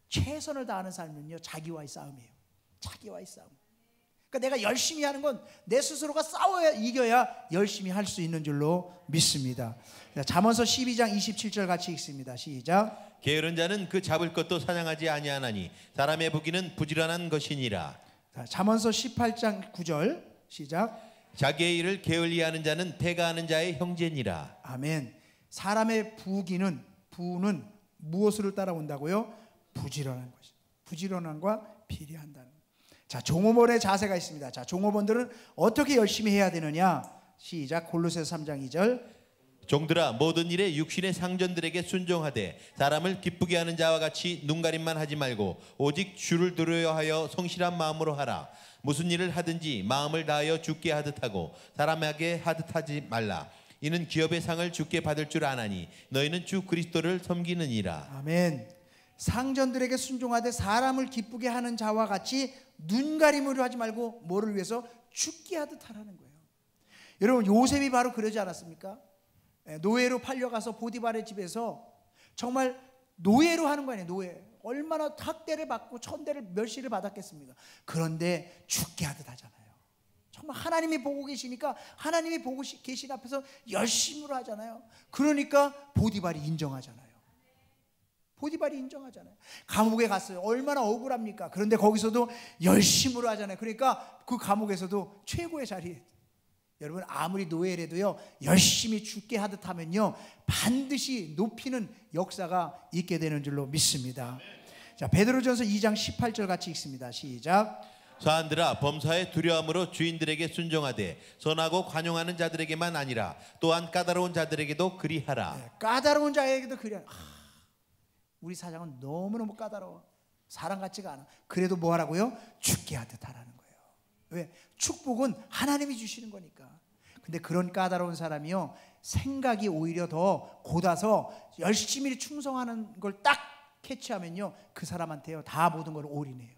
최선을 다하는 삶은요 자기와의 싸움이에요. 자기와의 싸움. 그러니까 내가 열심히 하는 건 내 스스로가 싸워야 이겨야 열심히 할 수 있는 줄로 믿습니다. 잠언서 12장 27절 같이 읽습니다. 시작. 게으른 자는 그 잡을 것도 사냥하지 아니하나니 사람의 부귀는 부지런한 것이니라. 잠언서 18장 9절 시작. 자기의 일을 게을리하는 자는 패가하는 자의 형제니라. 아멘. 사람의 부는 무엇을 따라온다고요? 부지런한 것이. 부지런함과 비례한다는. 자, 종업원의 자세가 있습니다. 자, 종업원들은 어떻게 열심히 해야 되느냐? 시작. 골로새서 3장 2절. 종들아 모든 일에 육신의 상전들에게 순종하되 사람을 기쁘게 하는 자와 같이 눈가림만 하지 말고 오직 주를 두려워하여 성실한 마음으로 하라. 무슨 일을 하든지 마음을 다하여 주께 하듯 하고 사람에게 하듯 하지 말라. 이는 기업의 상을 주께 받을 줄 아나니 너희는 주 그리스도를 섬기느니라. 아멘. 상전들에게 순종하되 사람을 기쁘게 하는 자와 같이 눈가림으로 하지 말고 뭐를 위해서 죽게 하듯 하라는 거예요. 여러분 요셉이 바로 그러지 않았습니까? 노예로 팔려가서 보디발의 집에서 정말 노예로 하는 거 아니에요. 노예. 얼마나 학대를 받고 천대를 멸시를 받았겠습니까? 그런데 죽게 하듯 하잖아요. 정말 하나님이 보고 계시니까 하나님이 보고 계신 앞에서 열심으로 하잖아요. 그러니까 보디발이 인정하잖아요. 보디발이 인정하잖아요. 감옥에 갔어요. 얼마나 억울합니까? 그런데 거기서도 열심으로 하잖아요. 그러니까 그 감옥에서도 최고의 자리에. 여러분 아무리 노예라도요 열심히 죽게 하듯 하면요 반드시 높이는 역사가 있게 되는 줄로 믿습니다. 자, 베드로전서 2장 18절 같이 읽습니다. 시작. 사한들아 범사의 두려움으로 주인들에게 순종하되 선하고 관용하는 자들에게만 아니라 또한 까다로운 자들에게도 그리하라. 네, 까다로운 자에게도 그리하라. 우리 사장은 너무너무 까다로워. 사람 같지가 않아. 그래도 뭐 하라고요? 죽게 하듯 하라는 거예요. 왜? 축복은 하나님이 주시는 거니까. 근데 그런 까다로운 사람이요 생각이 오히려 더 곧아서 열심히 충성하는 걸 딱 캐치하면요 그 사람한테요 다 모든 걸 올인해요.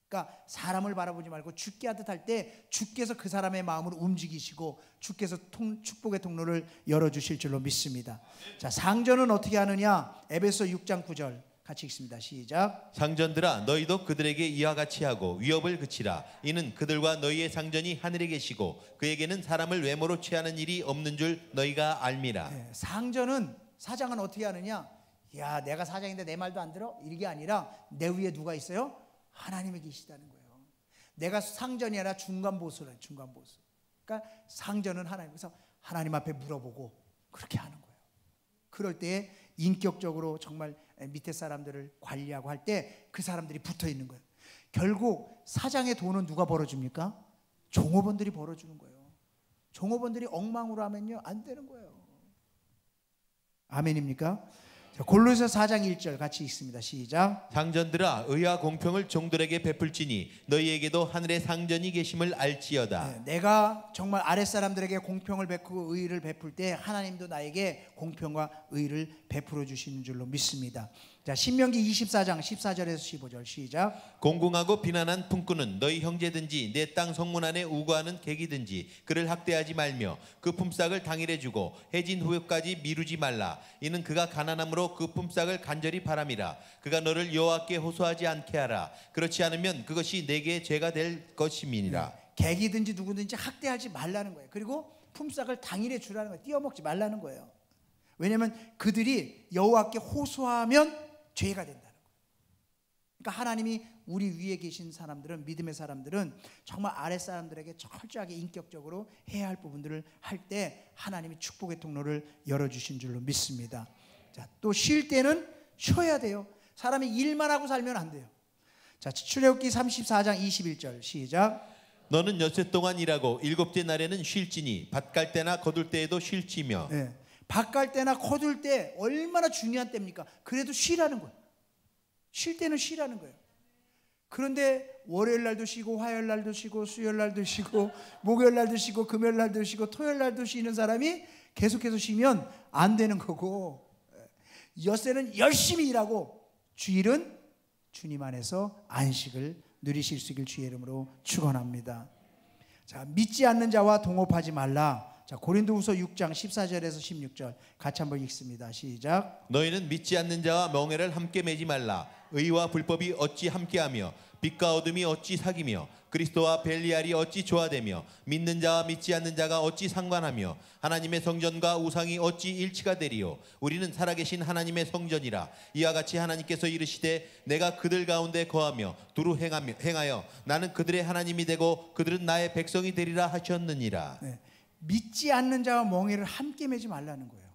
그러니까 사람을 바라보지 말고 죽게 하듯 할 때 주께서 그 사람의 마음을 움직이시고 주께서 축복의 통로를 열어주실 줄로 믿습니다. 자, 상전은 어떻게 하느냐? 에베소 6장 9절 같이 읽습니다. 시작. 상전들아 너희도 그들에게 이와 같이 하고 위협을 그치라. 이는 그들과 너희의 상전이 하늘에 계시고 그에게는 사람을 외모로 취하는 일이 없는 줄 너희가 알미라. 네, 사장은 어떻게 하느냐? 야, 내가 사장인데 내 말도 안 들어? 이게 아니라 내 위에 누가 있어요? 하나님이 계시다는 거예요. 내가 상전이 아니라 중간 보수래. 중간 보수. 그러니까 상전은 하나님. 그래서 하나님 앞에 물어보고 그렇게 하는 거예요. 그럴 때 인격적으로 정말 밑에 사람들을 관리하고 할 때 그 사람들이 붙어 있는 거예요. 결국 사장의 돈은 누가 벌어줍니까? 종업원들이 벌어주는 거예요. 종업원들이 엉망으로 하면요 안 되는 거예요. 아멘입니까? 골로새서 4장 1절 같이 읽습니다. 시작. 상전들아 의와 공평을 종들에게 베풀지니 너희에게도 하늘의 상전이 계심을 알지어다. 네, 내가 정말 아랫사람들에게 공평을 베풀고 의를 베풀 때 하나님도 나에게 공평과 의를 베풀어 주시는 줄로 믿습니다. 자, 신명기 24장 14절에서 15절 시작. 공공하고 비난한 품꾼은 너희 형제든지 내 땅 성문 안에 우거하는 객이든지 그를 학대하지 말며 그 품삯을 당일에 주고 해진 후에까지 미루지 말라. 이는 그가 가난함으로 그 품삯을 간절히 바람이라. 그가 너를 여호와께 호소하지 않게 하라. 그렇지 않으면 그것이 내게 죄가 될 것임이니라. 객이든지 누구든지 학대하지 말라는 거예요. 그리고 품삯을 당일에 주라는 거예요. 띄어먹지 말라는 거예요. 왜냐하면 그들이 여호와께 호소하면 죄가 된다는 거예요. 그러니까 하나님이 우리 위에 계신 사람들은, 믿음의 사람들은 정말 아랫 사람들에게 철저하게 인격적으로 해야 할 부분들을 할 때 하나님이 축복의 통로를 열어주신 줄로 믿습니다. 자, 또 쉴 때는 쉬어야 돼요. 사람이 일만 하고 살면 안 돼요. 자, 출애굽기 34장 21절 시작. 너는 엿새 동안 일하고 일곱째 날에는 쉴지니 밭 갈 때나 거둘 때에도 쉴지며. 네. 밭 갈 때나 거둘 때 얼마나 중요한 때입니까? 그래도 쉬라는 거예요. 쉴 때는 쉬라는 거예요. 그런데 월요일 날도 쉬고 화요일 날도 쉬고 수요일 날도 쉬고 목요일 날도 쉬고 금요일 날도 쉬고 토요일 날도 쉬는 사람이 계속해서 쉬면 안 되는 거고, 엿새는 열심히 일하고 주일은 주님 안에서 안식을 누리실 수 있길 주의 이름으로 축원합니다. 자, 믿지 않는 자와 동업하지 말라. 자, 고린도후서 6장 14절에서 16절 같이 한번 읽습니다. 시작. 너희는 믿지 않는 자와 멍에를 함께 매지 말라. 의와 불법이 어찌 함께하며 빛과 어둠이 어찌 사귀며 그리스도와 벨리알이 어찌 조화되며 믿는 자와 믿지 않는 자가 어찌 상관하며 하나님의 성전과 우상이 어찌 일치가 되리요. 우리는 살아계신 하나님의 성전이라. 이와 같이 하나님께서 이르시되 내가 그들 가운데 거하며 두루 행하여 나는 그들의 하나님이 되고 그들은 나의 백성이 되리라 하셨느니라. 네. 믿지 않는 자와 멍에를 함께 매지 말라는 거예요.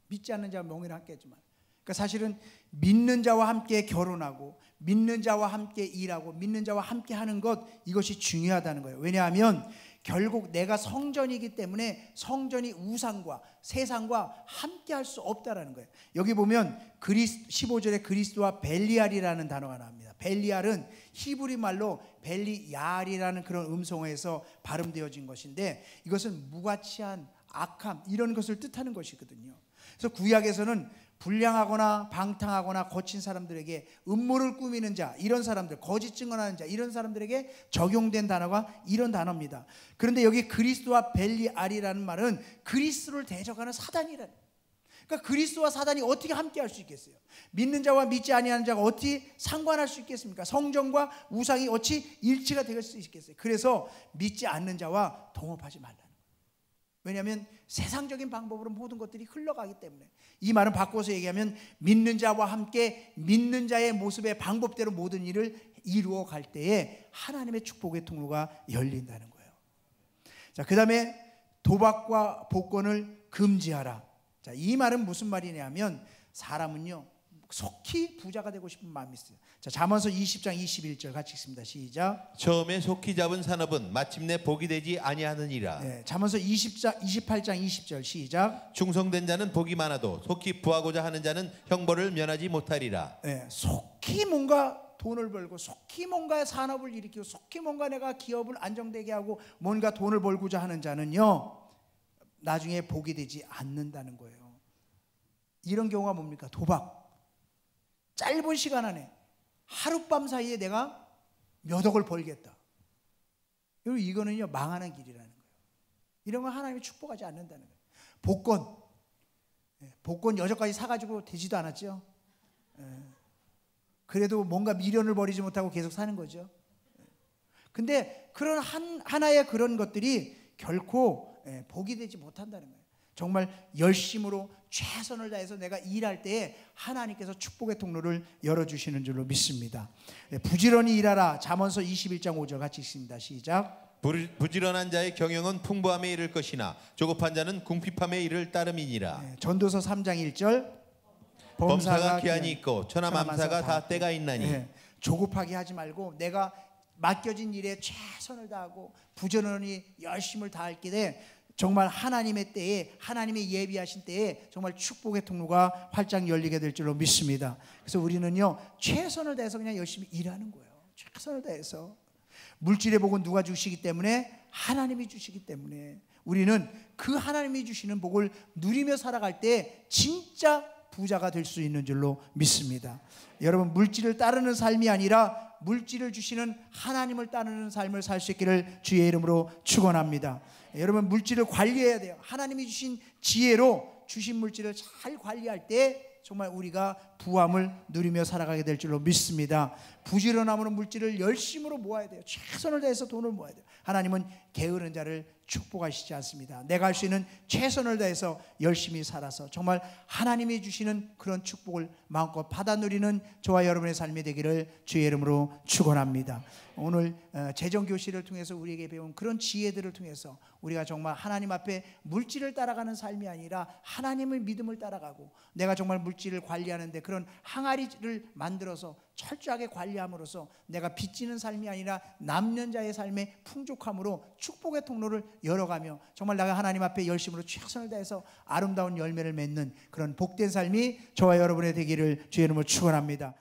믿지 않는 자와 멍에를 함께 하지 말라. 그러니까 사실은 믿는 자와 함께 결혼하고 믿는 자와 함께 일하고 믿는 자와 함께 하는 것, 이것이 중요하다는 거예요. 왜냐하면 결국 내가 성전이기 때문에 성전이 우상과 세상과 함께 할 수 없다라는 거예요. 여기 보면 15절에 그리스도와 벨리알이라는 단어가 나옵니다. 벨리알은 히브리 말로 벨리얄이라는 그런 음성어에서 발음되어진 것인데, 이것은 무가치한 악함 이런 것을 뜻하는 것이거든요. 그래서 구약에서는 불량하거나 방탕하거나 거친 사람들에게, 음모를 꾸미는 자, 이런 사람들, 거짓 증언하는 자, 이런 사람들에게 적용된 단어가 이런 단어입니다. 그런데 여기 그리스도와 벨리알이라는 말은 그리스도를 대적하는 사단이라는, 그러니까 그리스도와 사단이 어떻게 함께 할 수 있겠어요? 믿는 자와 믿지 아니하는 자가 어떻게 상관할 수 있겠습니까? 성전과 우상이 어찌 일치가 될 수 있겠어요? 그래서 믿지 않는 자와 동업하지 말라는 거예요. 왜냐하면 세상적인 방법으로 모든 것들이 흘러가기 때문에. 이 말은 바꿔서 얘기하면 믿는 자와 함께 믿는 자의 모습의 방법대로 모든 일을 이루어 갈 때에 하나님의 축복의 통로가 열린다는 거예요. 자, 그 다음에 도박과 복권을 금지하라. 자, 이 말은 무슨 말이냐면, 사람은요 속히 부자가 되고 싶은 마음이 있어요. 자, 잠언서 20장 21절 같이 읽습니다. 시작. 처음에 속히 잡은 산업은 마침내 복이 되지 아니하느니라. 네, 잠언서 28장 20절 시작. 충성된 자는 복이 많아도 속히 부하고자 하는 자는 형벌을 면하지 못하리라. 네, 속히 뭔가 돈을 벌고 속히 뭔가 산업을 일으키고 속히 뭔가 내가 기업을 안정되게 하고 뭔가 돈을 벌고자 하는 자는요 나중에 복이 되지 않는다는 거예요. 이런 경우가 뭡니까? 도박. 짧은 시간 안에 하룻밤 사이에 내가 몇 억을 벌겠다. 여러분, 이거는요 망하는 길이라는 거예요. 이런 건 하나님이 축복하지 않는다는 거예요. 복권. 복권 여전까지 사가지고 되지도 않았죠. 그래도 뭔가 미련을 버리지 못하고 계속 사는 거죠. 근데 그런 하나의 그런 것들이 결코 복이 되지 못한다는 거예요. 정말 열심으로 최선을 다해서 내가 일할 때에 하나님께서 축복의 통로를 열어주시는 줄로 믿습니다. 부지런히 일하라. 잠언서 21장 5절 같이 읽습니다. 시작. 부지런한 자의 경영은 풍부함에 이를 것이나 조급한 자는 궁핍함에 이를 따름이니라. 전도서 3장 1절. 범사가 기한이 있고 천하만사가 다 때가 있나니. 조급하게 하지 말고 내가 맡겨진 일에 최선을 다하고 부지런히 열심을 다할 때 정말 하나님의 때에, 하나님의 예비하신 때에 정말 축복의 통로가 활짝 열리게 될 줄로 믿습니다. 그래서 우리는요 최선을 다해서 그냥 열심히 일하는 거예요. 최선을 다해서. 물질의 복은 누가 주시기 때문에? 하나님이 주시기 때문에 우리는 그 하나님이 주시는 복을 누리며 살아갈 때 진짜 부자가 될 수 있는 줄로 믿습니다. 여러분, 물질을 따르는 삶이 아니라 물질을 주시는 하나님을 따르는 삶을 살 수 있기를 주의 이름으로 축원합니다. 여러분, 물질을 관리해야 돼요. 하나님이 주신 지혜로 주신 물질을 잘 관리할 때 정말 우리가 부함을 누리며 살아가게 될 줄로 믿습니다. 부지런함으로 물질을 열심으로 모아야 돼요. 최선을 다해서 돈을 모아야 돼요. 하나님은 게으른 자를 축복하시지 않습니다. 내가 할 수 있는 최선을 다해서 열심히 살아서 정말 하나님이 주시는 그런 축복을 마음껏 받아 누리는 저와 여러분의 삶이 되기를 주의 이름으로 축원합니다. 오늘 재정교실을 통해서 우리에게 배운 그런 지혜들을 통해서 우리가 정말 하나님 앞에 물질을 따라가는 삶이 아니라 하나님의 믿음을 따라가고 내가 정말 물질을 관리하는데 그런 항아리를 만들어서 철저하게 관리함으로써 내가 빚지는 삶이 아니라 남는 자의 삶의 풍족함으로 축복의 통로를 열어가며 정말 내가 하나님 앞에 열심으로 최선을 다해서 아름다운 열매를 맺는 그런 복된 삶이 저와 여러분의 되기를 주의 이름으로 축원합니다.